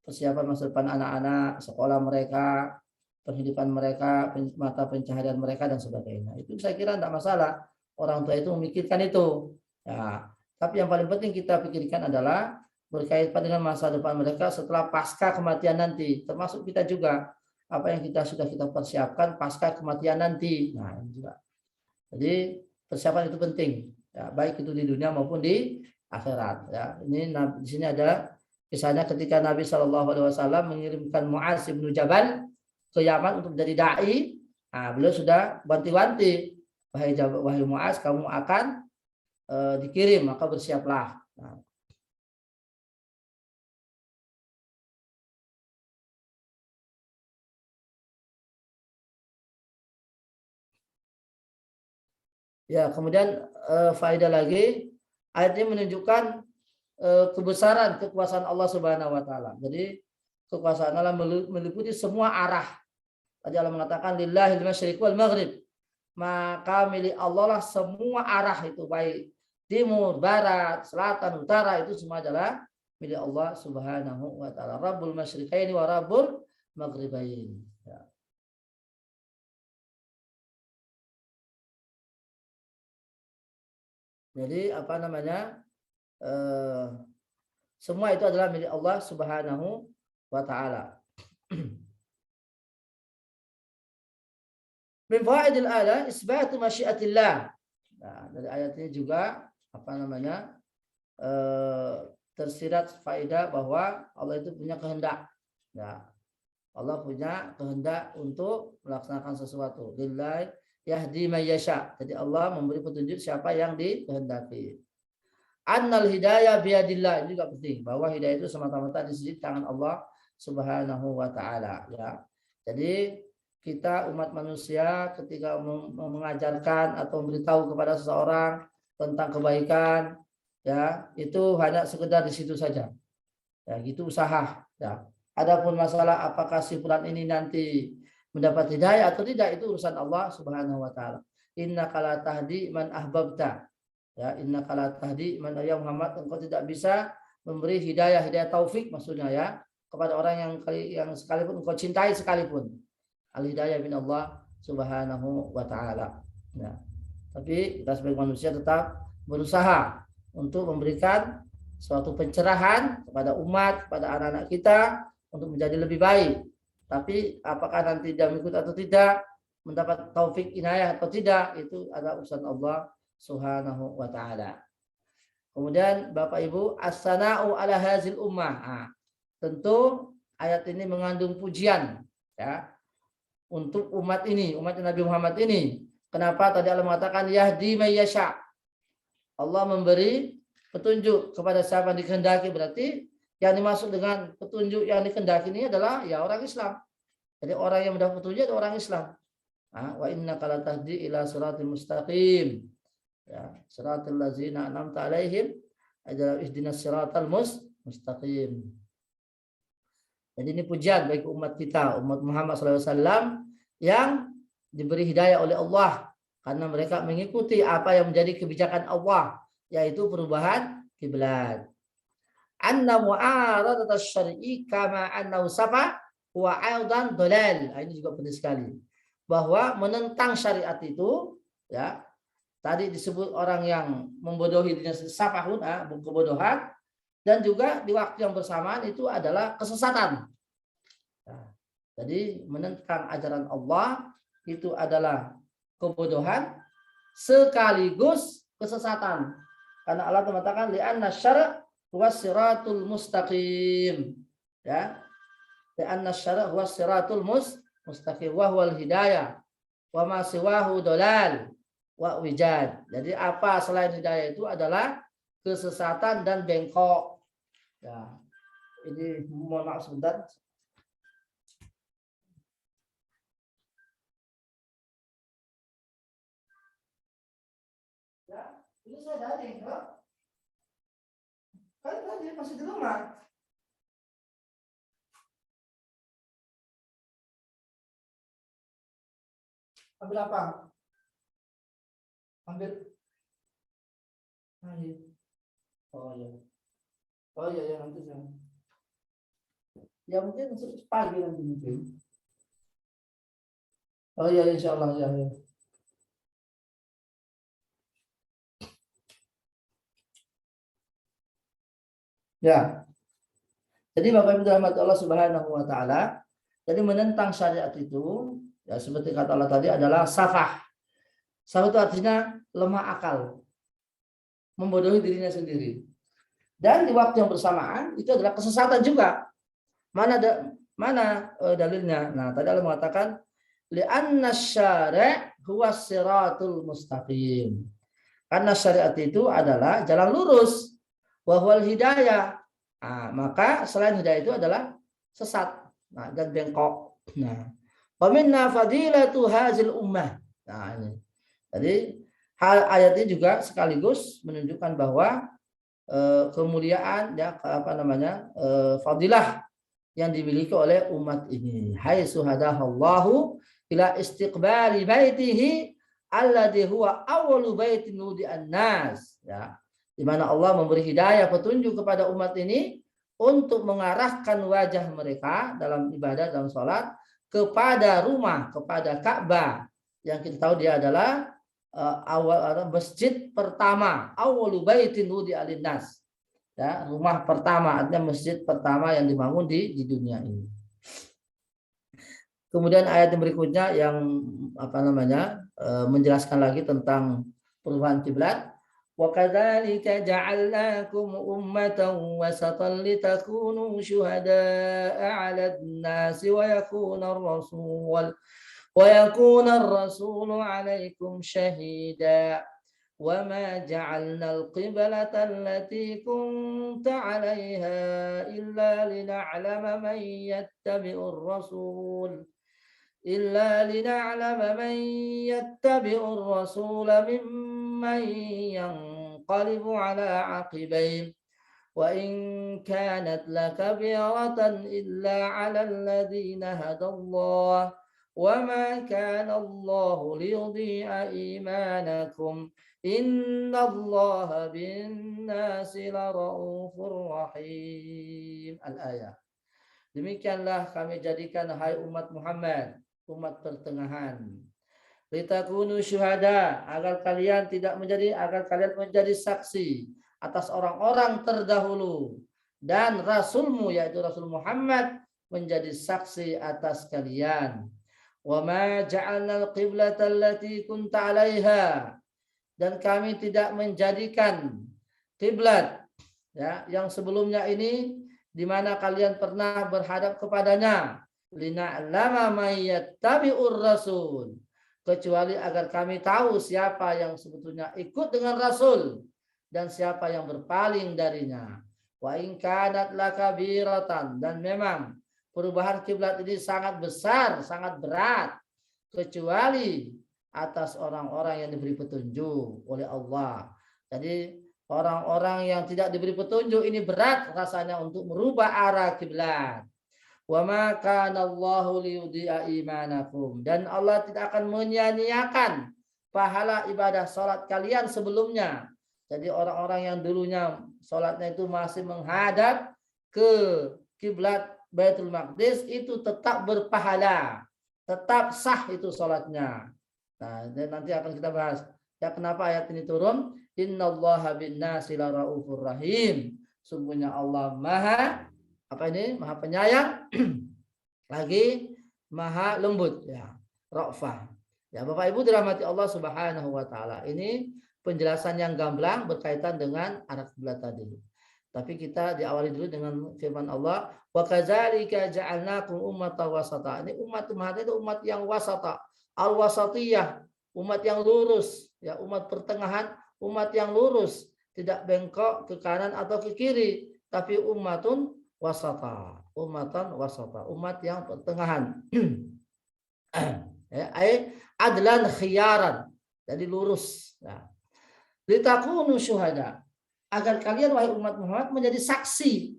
Persiapan masa depan anak-anak, sekolah mereka, pendidikan mereka, mata pencaharian mereka dan sebagainya. Itu saya kira tidak masalah. Orang tua itu memikirkan itu. Ya, tapi yang paling penting kita pikirkan adalah berkaitan dengan masa depan mereka setelah pasca kematian nanti. Termasuk kita juga apa yang sudah kita persiapkan pasca kematian nanti. Nah, ini juga. Jadi persiapan itu penting. Ya, baik itu di dunia maupun di akhirat. Ya, ini di sini ada kisahnya ketika Nabi SAW mengirimkan Mu'az bin Jabal ke Yaman untuk menjadi dai. Nah, beliau sudah wanti-wanti, wahai Mu'az, kamu akan dikirim, maka bersiaplah. Nah. Ya, kemudian faedah lagi, ayat ini menunjukkan kebesaran kekuasaan Allah Subhanahu wa taala. Jadi kekuasaan Allah meliputi semua arah Tadi Allah mengatakan lillahil masyriq wal maghrib. Maka milik Allah lah semua arah itu, baik timur, barat, selatan, utara, itu semua adalah milik Allah Subhanahu wa taala. Rabbul masyriqaini wa rabbul maghribain. Ya. Jadi apa namanya? Semua itu adalah milik Allah Subhanahu wa taala. Min fawaidil ayat isbatu masyiatillah. Nah, dari ayat ini juga apa namanya? Tersirat faedah bahwa Allah itu punya kehendak. Ya. Allah punya kehendak untuk melaksanakan sesuatu. Lillahi yahdi may yasha. Jadi Allah memberi petunjuk siapa yang dikehendaki. Annal hidayah biadillah, ini juga penting, bahwa hidayah itu semata-mata di sisi tangan Allah Subhanahu wa taala, ya. Jadi kita umat manusia ketika mengajarkan atau memberitahu kepada seseorang tentang kebaikan, ya, itu hanya sekedar di situ saja. Ya, gitu usaha, ya. Adapun masalah apakah si fulan ini nanti mendapat hidayah atau tidak, itu urusan Allah Subhanahu wa taala. Innaka la tahdi man ahbabta. Ya, innaka la tahdi man, ya Muhammad, engkau tidak bisa memberi hidayah taufik maksudnya, ya, kepada orang yang sekalipun engkau cintai sekalipun. Al hidayah bin Allah Subhanahu wa taala. Ya. Tapi kita sebagai manusia tetap berusaha untuk memberikan suatu pencerahan kepada umat, kepada anak-anak kita untuk menjadi lebih baik. Tapi apakah nanti dia mengikut atau tidak, mendapat taufik inayah atau tidak, itu adalah urusan Allah Subhanahu wa taala. Kemudian Bapak Ibu, as-sana'u ala hazil ummah. Nah, tentu ayat ini mengandung pujian, ya, untuk umat ini, umat Nabi Muhammad ini. Kenapa tadi Allah mengatakan yahdi may yasha? Allah memberi petunjuk kepada siapa yang dikehendaki, berarti yang dimaksud dengan petunjuk yang dikehendaki ini adalah ya orang Islam. Jadi orang yang mendapat petunjuk adalah orang Islam. Wa innaka latahdi ila siratal mustaqim. Ya, siratal ladzina an'amta alaihim, adalah ihdinas siratal mustaqim. Jadi ini pujian bagi umat kita, umat Muhammad SAW yang diberi hidayah oleh Allah karena mereka mengikuti apa yang menjadi kebijakan Allah, yaitu perubahan kiblat. Anna mu'aradat asy-syar'i kama annahu safa wa aidan dalal. Ini juga penting sekali. Bahwa menentang syariat itu, ya, tadi disebut orang yang membodohi dirinya safahun, kebodohan, dan juga di waktu yang bersamaan itu adalah kesesatan. Nah, jadi menentang ajaran Allah itu adalah kebodohan sekaligus kesesatan. Karena Allah mengatakan li'anna syara' huwa siratul mustaqim. Ya. Li'anna syara' huwa siratul mustaqim wa huwal hidayah wa ma siwahu dolal wa wijad. Jadi apa selain hidayah itu adalah kesesatan dan bengkok. Ya. Ini mohon maaf sebentar. Ya, ini saya daring, kok. Kan tadi masih di rumah. Ambil apa? Ambil. Nah, iya. Oh iya. Oh iya, ya nanti saya. Ya mungkin pagi nanti mungkin. Oh iya, insya Allah, ya. Ya. Ya. Jadi Bapak Ibu dirahmati Allah Subhanahu wa taala, jadi menentang syariat itu, ya seperti kata Allah tadi, adalah safah. Safah itu artinya lemah akal, membodohi dirinya sendiri. Dan di waktu yang bersamaan itu adalah kesesatan juga. Mana dalilnya? Nah, tadi Allah mengatakan li'anna syari' huwa siratul mustaqim. Karena syariat itu adalah jalan lurus, wa huwal hidayah. Nah, maka selain hidayah itu adalah sesat, nah, dan bengkok. Nah, wa minna fadilatu hazil ummah. Nah, ini. Jadi ayat ini juga sekaligus menunjukkan bahwa kemuliaan, ya, apa namanya, fadilah yang dimiliki oleh umat ini. Haitsu hadahallahu ila istiqbali baitihi alladhi huwa awwalu baitin nudi'an nas, ya. Di mana Allah memberi hidayah petunjuk kepada umat ini untuk mengarahkan wajah mereka dalam ibadah dan sholat kepada rumah, kepada Ka'bah yang kita tahu dia adalah awal masjid pertama, awwalu baitin nudi'a linnas. Ya, rumah pertama, artinya masjid pertama yang dibangun di dunia ini. Kemudian ayat yang berikutnya yang menjelaskan lagi tentang perubahan kiblat. Wa kadzalika ja'alnakum ummatan wasatan litakunu syuhada'a 'alan nasi wa yakuna ar-rasulu 'alaikum syahida. وما جعلنا القبلة التي كنت عليها إلا لنعلم من يتبع الرسول ممن ينقلب على عقبيه وإن كانت لكبيرة إلا على الذين هدى الله وما كان الله ليضيع إيمانكم Innallaha bin-nasi laraufur rahim. Al-ayah. Demikianlah kami jadikan hai umat Muhammad, umat pertengahan. Litakunu syuhada, agar kalian menjadi saksi atas orang-orang terdahulu dan rasulmu yaitu Rasul Muhammad menjadi saksi atas kalian. Wa ma ja'alnal qiblata allati kunta 'alaiha, dan kami tidak menjadikan kiblat ya yang sebelumnya ini di mana kalian pernah berhadap kepadanya, lina'lama may yattabi'ur rasul, kecuali agar kami tahu siapa yang sebetulnya ikut dengan rasul dan siapa yang berpaling darinya. Wa in kanat lakabiratan, dan memang perubahan kiblat ini sangat besar, sangat berat, kecuali atas orang-orang yang diberi petunjuk oleh Allah. Jadi orang-orang yang tidak diberi petunjuk ini berat rasanya untuk merubah arah kiblat. Wa ma kana Allahu liyudhi'a imanakum, dan Allah tidak akan menyia-nyiakan pahala ibadah salat kalian sebelumnya. Jadi orang-orang yang dulunya salatnya itu masih menghadap ke kiblat Baitul Maqdis itu tetap berpahala, tetap sah itu salatnya. Nah, dan nanti akan kita bahas ya kenapa ayat ini turun. Innallaha bin-nasi laraufur rahim. Sungguhnya Allah maha penyayang lagi maha lembut ya, ra'fah. Ya, Bapak Ibu dirahmati Allah Subhanahu wa taala. Ini penjelasan yang gamblang berkaitan dengan arah kiblat tadi. Tapi kita diawali dulu dengan firman Allah, wa kadzalika ja'alnakum ummatan wasata. Ini umat itu umat yang wasata. Al-wasatiyah, umat yang lurus, ya, umat pertengahan, umat yang lurus, tidak bengkok ke kanan atau ke kiri, tapi umatan wasata, umat yang pertengahan. Ya, adlan khiyaran, jadi lurus. Ya. Litakunu syuhada, agar kalian wahai umat Muhammad menjadi saksi,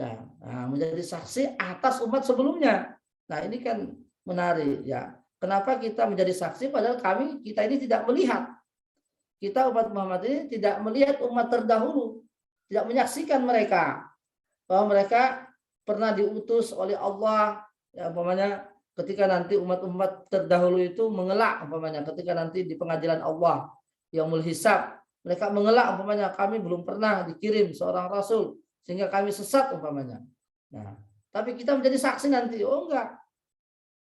ya, menjadi saksi atas umat sebelumnya. Nah ini kan menarik, ya. Kenapa kita menjadi saksi padahal kita ini tidak melihat. Kita umat Muhammad ini tidak melihat umat terdahulu, tidak menyaksikan mereka bahwa mereka pernah diutus oleh Allah, ya, umpamanya ketika nanti umat-umat terdahulu itu mengelak, umpamanya ketika nanti di pengadilan Allah yang hisab, mereka mengelak, umpamanya kami belum pernah dikirim seorang rasul sehingga kami sesat, umpamanya. Nah, tapi kita menjadi saksi nanti, oh enggak.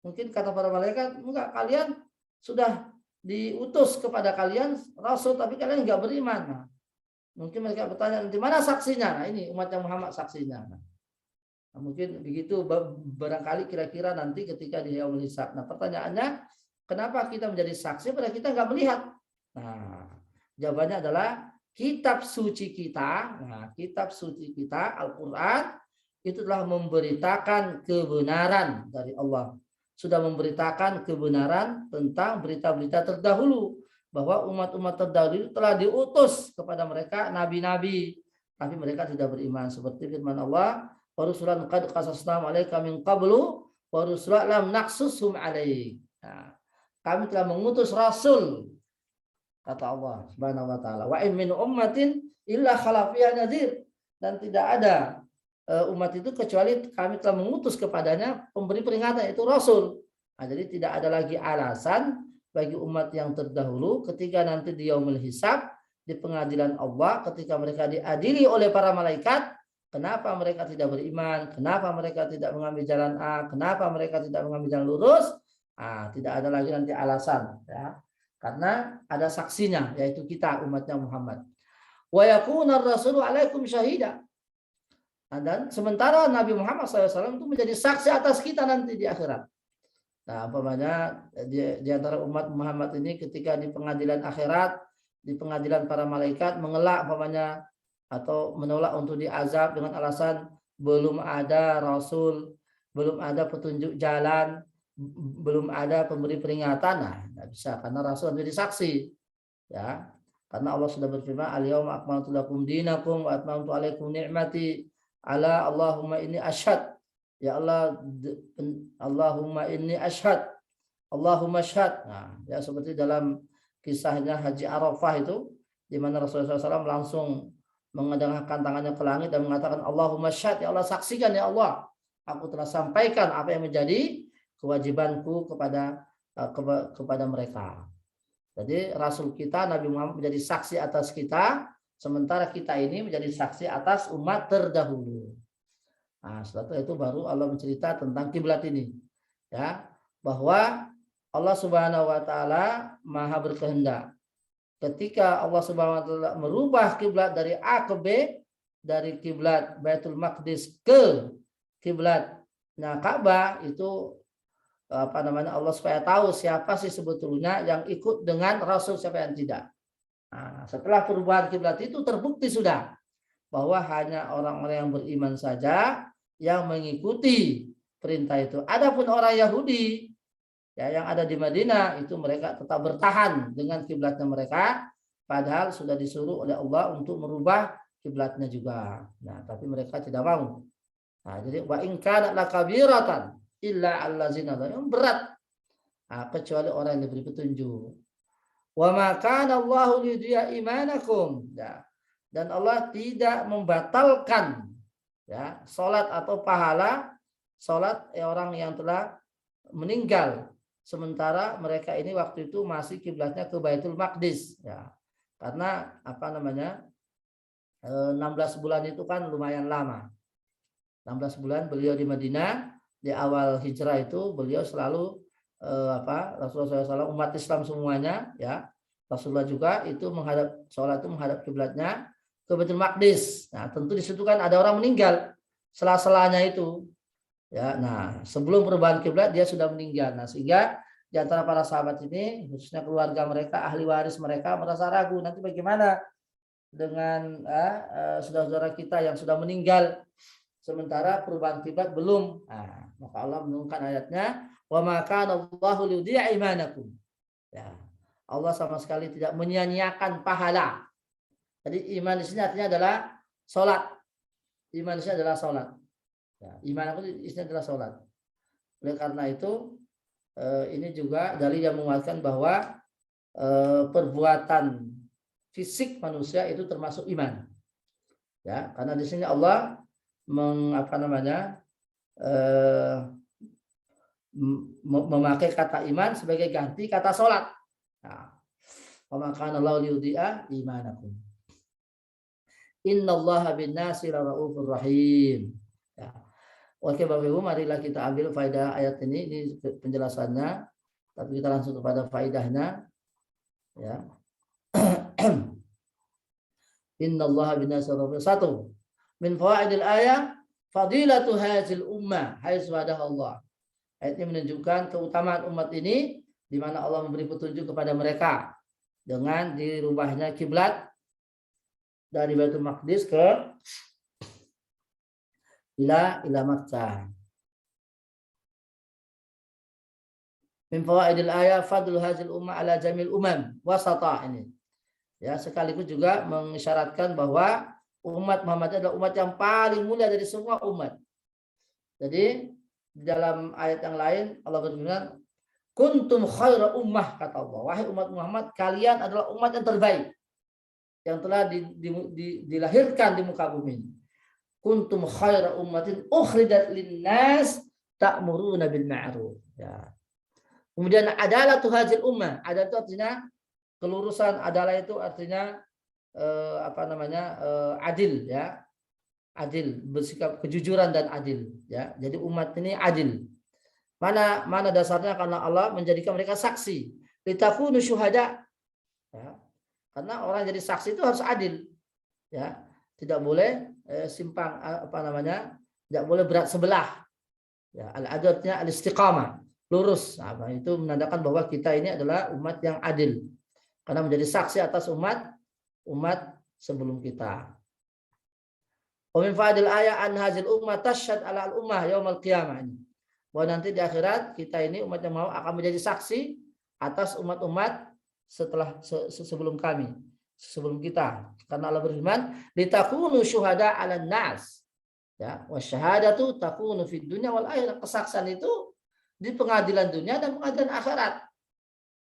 Mungkin kata para malaikat, enggak, kalian sudah diutus kepada kalian rasul tapi kalian enggak beriman. Nah, mungkin mereka bertanya, nanti mana saksinya? Nah, ini umatnya Muhammad saksinya. Nah, mungkin begitu barangkali kira-kira nanti ketika di yaumul hisab. Nah, pertanyaannya, kenapa kita menjadi saksi padahal kita enggak melihat? Nah, jawabannya adalah kitab suci kita. Nah, kitab suci kita Al-Qur'an itu telah memberitakan kebenaran dari Allah. Sudah memberitakan kebenaran tentang berita-berita terdahulu, bahwa umat-umat terdahulu telah diutus kepada mereka nabi-nabi, tapi mereka tidak beriman. Seperti firman Allah, wa rusulan qad qasasnahum 'alaika min qablu wa rusulan lam naqsushum 'alaik. Nah, kami telah mengutus rasul, kata Allah Subhanahu wa taala, wa in min ummatin illa khala fiha nadhir, dan tidak ada umat itu kecuali kami telah mengutus kepadanya pemberi peringatan, itu rasul. Nah, jadi tidak ada lagi alasan bagi umat yang terdahulu ketika nanti di yaumul hisab, di pengadilan Allah, ketika mereka diadili oleh para malaikat, kenapa mereka tidak beriman, kenapa mereka tidak mengambil jalan A, kenapa mereka tidak mengambil jalan lurus. Tidak ada lagi nanti alasan, ya, karena ada saksinya, yaitu kita umatnya Muhammad. Wa yakuna ar-rasulu 'alaikum syahida. Dan sementara Nabi Muhammad SAW itu menjadi saksi atas kita nanti di akhirat. Nah, umpamanya di antara umat Muhammad ini ketika di pengadilan akhirat, di pengadilan para malaikat mengelak umpamanya atau menolak untuk diazab dengan alasan belum ada rasul, belum ada petunjuk jalan, belum ada pemberi peringatan. Nah, tidak bisa karena rasul menjadi saksi, ya. Karena Allah sudah berfirman, al-yauma akmaltu lakum dinakum wa atmamtu alaikum ni'mati ala Allahumma inni asyhad. Ya Allah, Allahumma inni asyhad. Allahumma asyhad. Nah, ya seperti dalam kisahnya Haji Arafah itu, di mana Rasulullah SAW langsung mengedengkan tangannya ke langit dan mengatakan, Allahumma asyhad, ya Allah saksikan ya Allah, aku telah sampaikan apa yang menjadi kewajibanku kepada mereka. Jadi Rasul kita Nabi Muhammad menjadi saksi atas kita, sementara kita ini menjadi saksi atas umat terdahulu. Nah, setelah itu baru Allah mencerita tentang kiblat ini, ya, bahwa Allah Subhanahu wa taala Maha berkehendak. Ketika Allah Subhanahu wa taala merubah kiblat dari A ke B, dari kiblat Baitul Maqdis ke kiblatnya Ka'bah, itu Allah supaya tahu siapa sih sebetulnya yang ikut dengan Rasul, siapa yang tidak. Nah, setelah perubahan kiblat itu terbukti sudah bahwa hanya orang-orang yang beriman saja yang mengikuti perintah itu. Adapun orang Yahudi, ya, yang ada di Madinah itu mereka tetap bertahan dengan kiblatnya mereka, padahal sudah disuruh oleh Allah untuk merubah kiblatnya juga. Nah, tapi mereka tidak mau. Nah, jadi wa in kana lakabiratan illa allazina, yang berat, kecuali orang yang diberi petunjuk. Wa ma kana Allahu liyudhi'a imanakum, ya. Dan Allah tidak membatalkan, ya, salat atau pahala salat orang yang telah meninggal sementara mereka ini waktu itu masih kiblatnya ke Baitul Maqdis, ya. Karena 16 bulan itu kan lumayan lama. 16 bulan beliau di Madinah. Di awal hijrah itu beliau selalu Rasulullah SAW, umat Islam semuanya, ya, Rasulullah juga itu sholat itu menghadap kiblatnya ke Baitul Maqdis. Nah, tentu di situ kan ada orang meninggal sela-selanya itu, ya. Nah, sebelum perubahan kiblat dia sudah meninggal. Nah, sehingga di antara para sahabat ini, khususnya keluarga mereka, ahli waris mereka merasa ragu, nanti bagaimana dengan saudara-saudara kita yang sudah meninggal sementara perubahan kiblat belum. Nah, maka Allah menurunkan ayatnya, wa ma kana Allahu liyudhi'a imanakum. Ya. Allah sama sekali tidak menyia-nyiakan pahala. Jadi iman di sini artinya adalah salat. Iman di sini adalah salat. Ya, iman itu isinya adalah salat. Oleh karena itu ini juga dalil yang menguatkan bahwa perbuatan fisik manusia itu termasuk iman. Ya, karena di sini Allah memakai kata iman sebagai ganti kata sholat. Wa ma kana Allahu liyudhi'a imanakum. Innallaha bin-nasi laraufur rahim. Ya. Oke Bapak Ibu, marilah kita ambil faedah ayat ini penjelasannya, tapi kita langsung kepada faedahnya, ya. Innallaha bin-nasi laraufur rahim. Min fawaidil ayat fadilatu hadzal ummah haitsu Allah. Ayat ini menunjukkan keutamaan umat ini di mana Allah memberi petunjuk kepada mereka dengan dirubahnya kiblat dari Baitul Maqdis ke ila Makkah. Min fawaidil ayat fadlu hadzal ummah ala jamil umam wasata ini. Ya, sekaligus juga mengisyaratkan bahwa umat Muhammad adalah umat yang paling mulia dari semua umat. Jadi di dalam ayat yang lain Allah berfirman, kuntum khaira ummah, kata Allah, wahai umat Muhammad, kalian adalah umat yang terbaik yang telah dilahirkan di muka bumi. Kuntum khaira ummatin ukhrijat linnas ta'muruna bil ma'ruf. Ya. Kemudian adalah tuhajil ummah. Adalah itu artinya kelurusan, adalah itu artinya adil, ya. Adil, bersikap kejujuran dan adil, ya. Jadi umat ini adil. Mana dasarnya? Karena Allah menjadikan mereka saksi. Litakunu syuhada. Ya. Karena orang jadi saksi itu harus adil. Ya. Tidak boleh simpang, tidak boleh berat sebelah. Ya, al-adilnya al-istiqamah, lurus. Itu menandakan bahwa kita ini adalah umat yang adil. Karena menjadi saksi atas umat sebelum kita. Wa min fa'idil ayat an hazil ummah tashhad ala al-ummah yaumil qiyamah. Bahwa nanti di akhirat kita ini umat yang mau akan menjadi saksi atas umat-umat sebelum kami, sebelum kita. Karena Allah berfirman, litakunu syuhada 'alan nas. Ya, wasyahadatu takunu fid dunya wal akhirah. Kesaksian itu di pengadilan dunia dan pengadilan akhirat.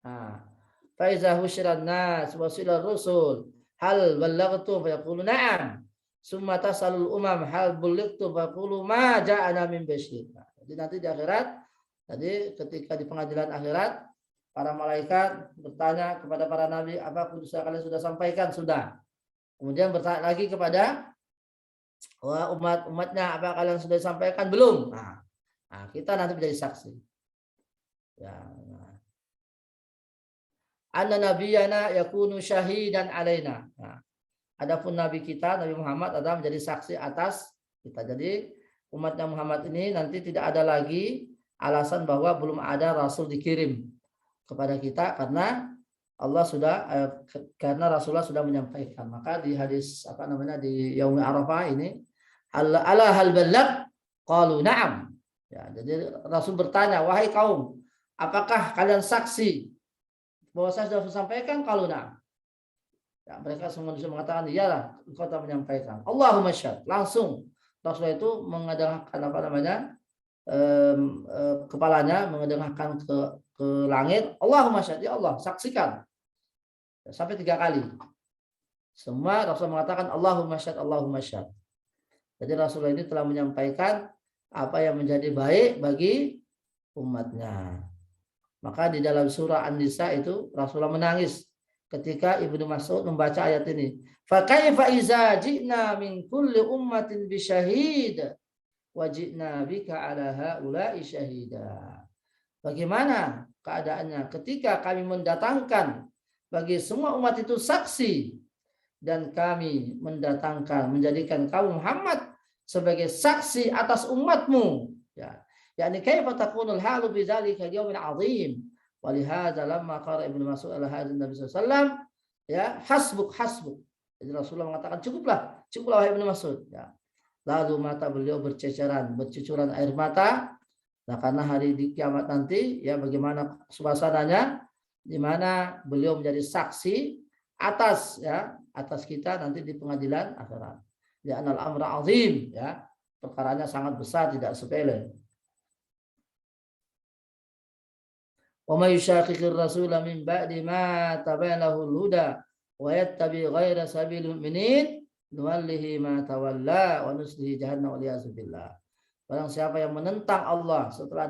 Nah, fa iza husyiran nas wa silar rusul hal ballaghtum fa yaqulu na'am. Summa tasalul umam hal bulightum fa yaqulu ma ja'ana min basyir. Jadi nanti di akhirat, tadi ketika di pengadilan akhirat, para malaikat bertanya kepada para nabi, apa kalian sudah sampaikan? Sudah. Kemudian bertanya lagi kepada umatnya, apa kalian sudah sampaikan? Belum. Nah, kita nanti menjadi saksi. Ya. Anna nabiyana yakunu syahidan alaina. Nah, adapun nabi kita, Nabi Muhammad adalah menjadi saksi atas kita. Jadi umatnya Muhammad ini nanti tidak ada lagi alasan bahwa belum ada rasul dikirim kepada kita, karena Allah sudah karena Rasulullah sudah menyampaikan. Maka di hadis di Yaum Arafah ini, ala hal balagh qalu na'am. Ya, jadi Rasul bertanya, wahai kaum, apakah kalian saksi bahwa saya sudah sampaikan? Qalu na'am. Ya, mereka semua mengatakan, iyalah, engkau telah menyampaikan. Allahumma syahid. Langsung Rasulullah itu mengadangkan kepalanya mengadangkan ke langit, Allahumma syahid, ya Allah, saksikan. Sampai 3 kali. Semua Rasul mengatakan Allahumma syahid, Allahumma syahid. Jadi Rasulullah ini telah menyampaikan apa yang menjadi baik bagi umatnya. Maka di dalam surah An-Nisa itu Rasulullah menangis ketika Ibnu Mas'ud membaca ayat ini. Fa kaifa iza ji'na min kulli ummatin bi syahid wa ji'na bika ala haula'i syahida. Bagaimana keadaannya ketika kami mendatangkan bagi semua umat itu saksi, dan kami menjadikan kaum Muhammad sebagai saksi atas umatmu. Ya, yakni kaifa takunul halu bi dzalika yaumin azim. Wa li hadza lamma qara Ibnu Mas'ud ala hadzal Nabi sallallahu alaihi wasallam, ya, hasbuk. Jadi Rasulullah mengatakan cukuplah wahai Ibnu Mas'ud. Ya. Lalu mata beliau bercucuran air mata. Nah, karena hari di kiamat nanti, ya, bagaimana suasananya, di mana beliau menjadi saksi atas kita nanti di pengadilan akhirat. Ya, anal amra azim, ya, perkaranya sangat besar, tidak sepele. Wa may yushaqiqir rasula min ba'di ma tabayyana lahul huda wa yattabi ghaira sabilil mu'minin nuwallihi ma tawalla wa nuslihi jahannam wal ya'zu billah. Barang siapa yang menentang Allah setelah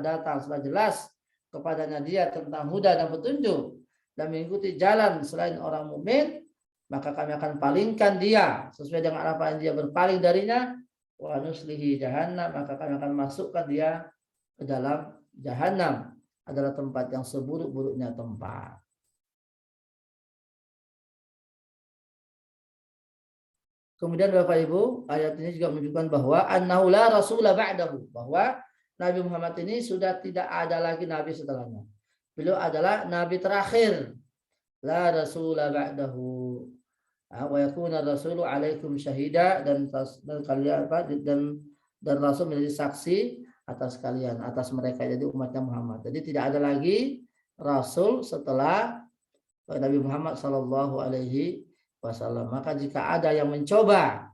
jelas kepadanya dia tentang huda dan petunjuk, dan mengikuti jalan selain orang mukmin, maka kami akan palingkan dia sesuai dengan apa yang dia berpaling darinya, wa nuslihi jahannam, maka kami akan masukkan dia ke dalam jahannam, adalah tempat yang seburuk-buruknya tempat. Kemudian Bapak Ibu, ayat ini juga menunjukkan bahwa annahu la rasula ba'dahu, bahwa Nabi Muhammad ini sudah tidak ada lagi nabi setelahnya. Beliau adalah nabi terakhir. La rasula ba'dahu. Wa yakuna rasulu alaikum syahida, dan kalian dan rasul menjadi saksi atas kalian, atas mereka, jadi umatnya Muhammad. Jadi tidak ada lagi rasul setelah Nabi Muhammad sallallahu alaihi wasallam. Maka jika ada yang mencoba,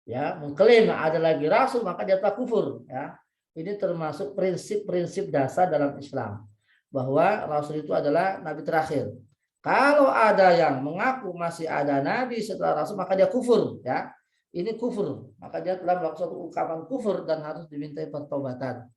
ya, mengklaim ada lagi rasul, maka dia telah kufur, ya. Ini termasuk prinsip-prinsip dasar dalam Islam, bahwa Rasul itu adalah nabi terakhir. Kalau ada yang mengaku masih ada nabi setelah Rasul, maka dia kufur, ya. Ini kufur, maka dia telah melakukan suatu ungkapan kufur dan harus dimintai pertobatan.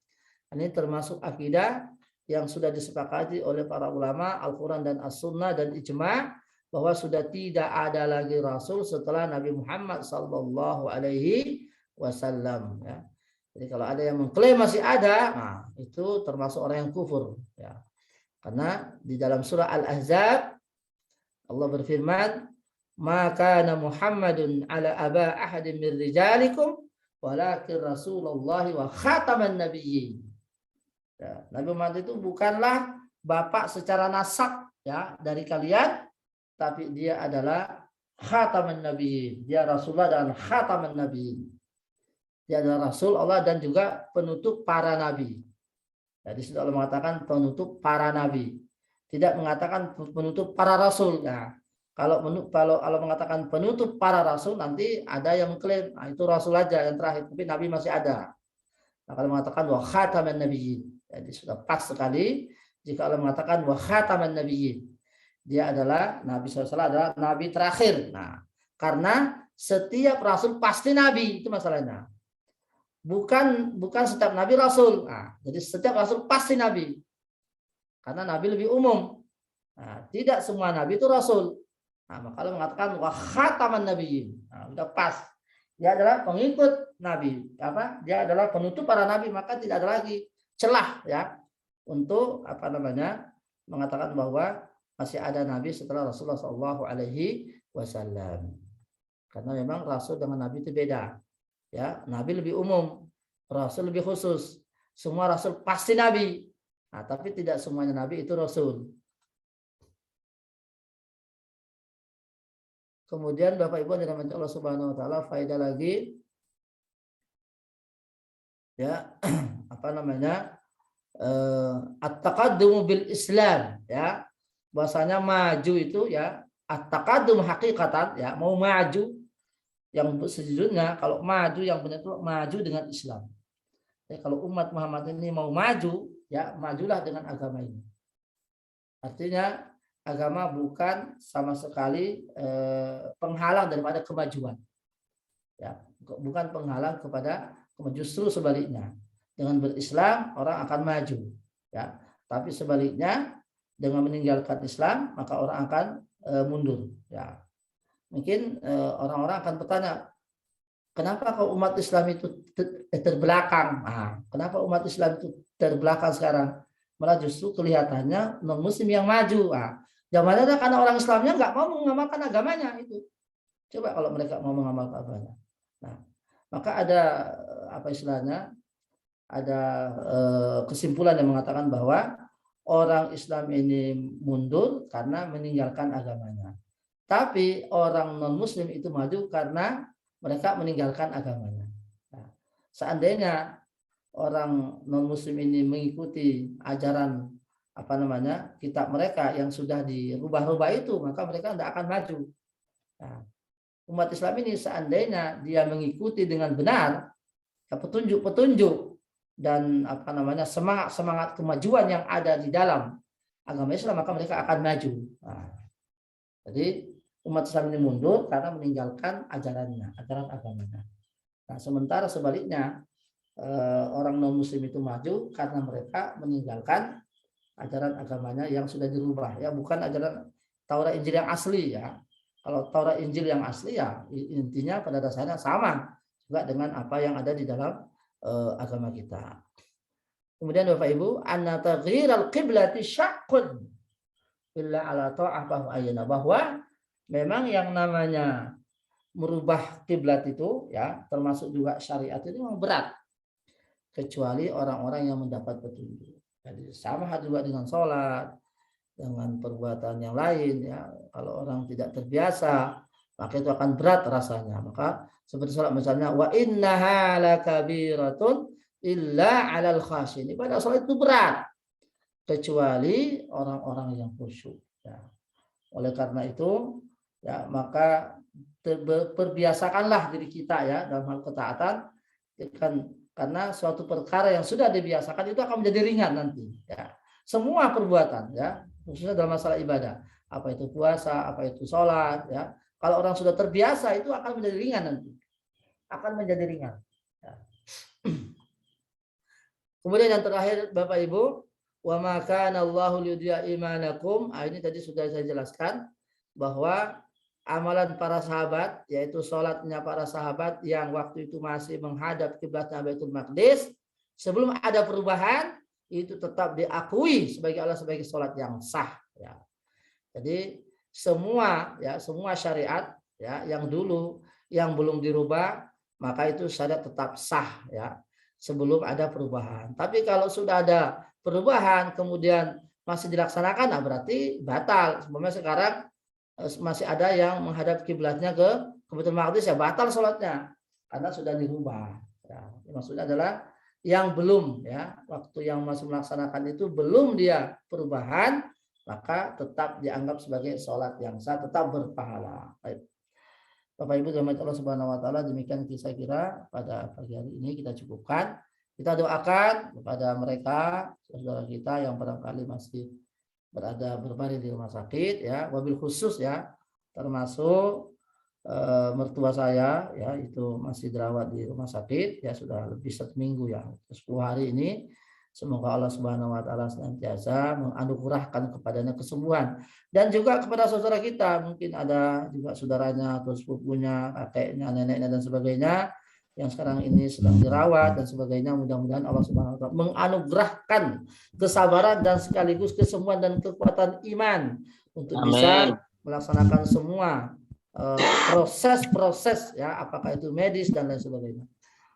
Ini termasuk akidah yang sudah disepakati oleh para ulama Al-Quran dan As-Sunnah dan ijma' bahwa sudah tidak ada lagi Rasul setelah Nabi Muhammad Sallallahu Alaihi Wasallam. Ya. Jadi kalau ada yang mengklaim masih ada, nah, itu termasuk orang yang kufur. Ya. Karena di dalam surah Al-Ahzab Allah berfirman, maka Muhammadun ala aba ahadin min rijalikum walakin Rasulullah wa khataman nabiyyin. Ya, Nabi Muhammad itu bukanlah bapak secara nasab ya dari kalian, tapi dia adalah khataman nabiyyin. Dia Rasulullah dan khataman nabiyyin. Dia adalah Rasul Allah dan juga penutup para nabi. Jadi sudah Allah mengatakan penutup para nabi. Tidak mengatakan penutup para rasul. Nah, kalau Allah mengatakan penutup para rasul, nanti ada yang mengklaim, nah, itu rasul aja yang terakhir, tapi nabi masih ada. Nah, kalau mengatakan wa khataman nabiyyin, jadi sudah pas sekali jika Allah mengatakan wa khataman nabiyyin. Dia adalah Nabi SAW adalah nabi terakhir. Nah, karena setiap rasul pasti nabi, itu masalahnya. Bukan setiap nabi rasul. Nah, jadi setiap rasul pasti nabi. Karena nabi lebih umum. Nah, tidak semua nabi itu rasul. Nah, maka Allah mengatakan wa khataman nabiyyin. Nah, sudah pas. Dia adalah pengikut nabi, dia adalah penutup para nabi, maka tidak ada lagi celah ya untuk mengatakan bahwa masih ada nabi setelah Rasulullah Shallallahu Alaihi Wasallam. Karena memang rasul dengan nabi itu beda ya. Nabi lebih umum, rasul lebih khusus. Semua rasul pasti nabi, nah, tapi tidak semuanya nabi itu rasul. Kemudian Bapak Ibu yang dirahmati Allah Subhanahu wa taala, faedah lagi ya, at-taqaddum bil Islam ya. Bahasanya maju itu ya, at-taqaddum hakikatan ya, mau maju yang sejujurnya, kalau maju yang benar itu maju dengan Islam. Ya, kalau umat Muhammad ini mau maju ya, majulah dengan agama ini. Artinya agama bukan sama sekali penghalang daripada kemajuan. Ya, bukan penghalang kepada kemajuan, justru sebaliknya. Dengan berislam orang akan maju, ya. Tapi sebaliknya dengan meninggalkan Islam maka orang akan mundur, ya. Mungkin orang-orang akan bertanya, kenapa kalau umat Islam itu terbelakang? Nah, kenapa umat Islam itu terbelakang sekarang? Malah justru kelihatannya non muslim yang maju. Nah, zamannya karena orang Islamnya nggak mau mengamalkan agamanya itu. Coba kalau mereka mau mengamalkan agamanya. Nah, maka ada ada kesimpulan yang mengatakan bahwa orang Islam ini mundur karena meninggalkan agamanya. Tapi orang non muslim itu maju karena mereka meninggalkan agamanya. Nah, seandainya orang non muslim ini mengikuti ajaran kitab mereka yang sudah dirubah-rubah itu, maka mereka tidak akan maju. Nah, umat Islam ini seandainya dia mengikuti dengan benar petunjuk-petunjuk dan semangat kemajuan yang ada di dalam agama Islam, maka mereka akan maju. Nah, jadi umat Islam ini mundur karena meninggalkan ajaran agamanya. Nah, sementara sebaliknya orang non muslim itu maju karena mereka meninggalkan ajaran agamanya yang sudah dirubah, ya, bukan ajaran Taurat Injil yang asli ya. Kalau Taurat Injil yang asli ya intinya pada dasarnya sama juga dengan apa yang ada di dalam agama kita. Kemudian Bapak Ibu, anna taghyiral qiblati syaqqun illa ala ta'ah bahwa memang yang namanya merubah kiblat itu ya, termasuk juga syariat itu memang berat kecuali orang-orang yang mendapat petunjuk. Jadi sama juga dengan sholat, dengan perbuatan yang lain ya. Kalau orang tidak terbiasa, maka itu akan berat rasanya. Maka seperti sholat misalnya, wa innaha lakabiratun illa 'alal khashin. Ibadah sholat itu berat kecuali orang-orang yang khusyuk. Ya. Oleh karena itu, ya perbiasakanlah diri kita ya dalam hal ketaatan. karena suatu perkara yang sudah dibiasakan itu akan menjadi ringan nanti. Ya. Semua perbuatan, ya, khususnya dalam masalah ibadah, apa itu puasa, apa itu sholat, ya. Kalau orang sudah terbiasa itu akan menjadi ringan nanti, akan menjadi ringan. Ya. Kemudian yang terakhir, Bapak Ibu, wa ma kana Allahu liyudhi'a imanakum. Ini tadi sudah saya jelaskan bahwa amalan para sahabat, yaitu sholatnya para sahabat yang waktu itu masih menghadap kiblatnya Baitul Maqdis, sebelum ada perubahan, itu tetap diakui sebagai Allah sebagai sholat yang sah. Ya. Jadi semua syariat, ya, yang dulu yang belum dirubah, maka itu syariat tetap sah, ya, sebelum ada perubahan. Tapi kalau sudah ada perubahan kemudian masih dilaksanakan, berarti batal. Sebenarnya sekarang masih ada yang menghadap kiblatnya ke Baitul Maqdis, ya batal sholatnya karena sudah dirubah. Ya, maksudnya adalah yang belum, ya, waktu yang masih melaksanakan itu belum dia perubahan, maka tetap dianggap sebagai sholat yang sah, tetap berpahala. Baik. Bapak Ibu dirahmati Allah Subhanahu wa taala, demikian saya kira pada pagi hari ini kita cukupkan. Kita doakan kepada mereka saudara kita yang barangkali masih berbaring di rumah sakit, ya, wabil khusus, ya, termasuk mertua saya, ya, itu masih dirawat di rumah sakit, ya, sudah lebih 1 minggu, ya, 10 hari ini. Semoga Allah Subhanahu wa taala senantiasa menganugerahkan kepadanya kesembuhan, dan juga kepada saudara kita, mungkin ada juga saudaranya atau sepupunya, kakeknya, neneknya dan sebagainya yang sekarang ini sedang dirawat dan sebagainya. Mudah-mudahan Allah Subhanahu wa taala menganugerahkan kesabaran dan sekaligus kesembuhan dan kekuatan iman untuk bisa melaksanakan semua proses-proses, ya, apakah itu medis dan lain sebagainya.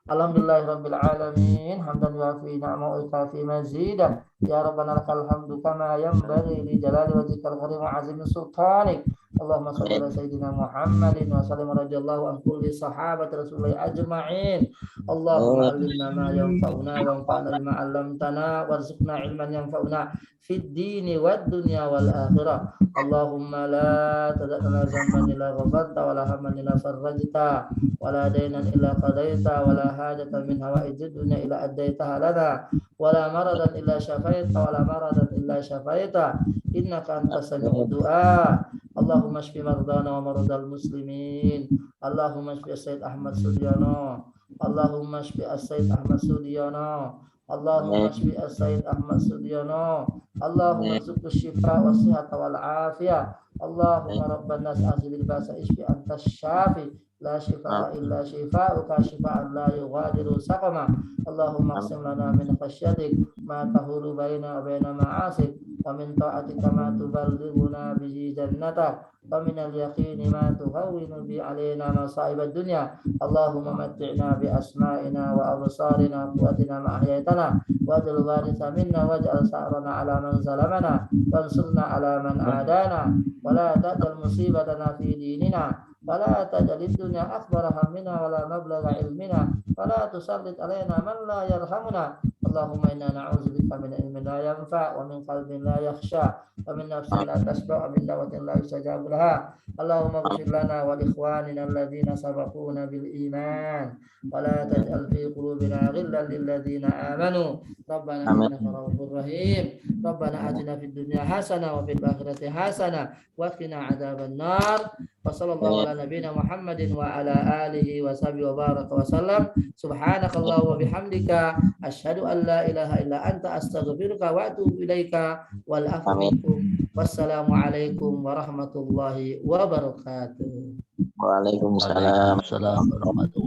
Alhamdulillahirabbil alamin, hamdan yuafi ni'amahu wa yukafi mazidah. Ya Rabbana lakal hamdu kama yanbaghi li jalali wajhikal karim wa 'azimi sultanik. Allahumma shalli ala sayyidina Muhammadin wa sallim radhiyallahu an kulli sahabati Rasulillah ajma'in. Allahumma allimna ma yanfa'una wanfa'na bima 'allamtana warzuqna ilman yanfa'una fid dini wad dunya wal akhirah. Allahumma la tad'na zamban illa ghafarta wa la hamman illa farajta wa la daynan illa qadaita wa la hajatan min hawaijid dunya illa addaitaha lana wa la maradan illa syafaita wa la maradan illa syafaita innaka antas sami'ud du'a. Allahumma shfi mardana wa mardal muslimin. Allahumma shfi Sayyid Ahmad Sudiono. Allahumma shfi Sayyid Ahmad Sudiono. Allahumma shfi Sayyid Ahmad Sudiono. Allahumma rzuqhu syifa wa sihhata wal afiyah. Allahumma rabban nas azbil basa isfi antas syafi la shifaa illa shifauka shifaan la yughadiru saqama. Allahumma qsim lana min khasyatik ma tahulu baina wa baina ma'asik wa min ta'atika ma tuballighuna bihi jannatak wa min al-yaqini ma tuhawwinu bi alaina masa'ibad dunya. Allahumma matti'na bi asma'ina wa absarina wa quwwatina ma ahyaytana waj'al waritha minna waj'al sa'rana ala man zalamana wansurna ala man adana wa la taj'al musibatana fi dinina wa la taj'al ad-dunya akbara hammina wa la mablagha ilmina wa la tusallit alaina man la yarhamuna. Allahumma inna na'udzubika min ilmin la yanfa' wa min qalbin la yakhsha wa min nafsin la tashba' wa min dawatin la yustajabu laha. Allahumma ighfir lana wa li ikhwanina alladhina sabaquna bil iman wa la taj'al fi qulubina ghillan lil ladzina amanu. Rabbana innaka ra'ufur rahim. Rabbana atina fid dunya hasanah wa fil akhirati hasanah wa qina adzaban nar. Wa sallallahu ala nabiyyina Muhammadin wa ala alihi wa sahbihi wa baraka wa sallam. Subhanakallahu wa bihamdika asyhadu an la ilaha illa anta astaghfiruka wa atubu ilaika wal afu minkum. Wassalamu alaikum warahmatullahi wabarakatuh. Waalaikumsalam. Waalaikumsalam warahmatullahi wabarakatuh.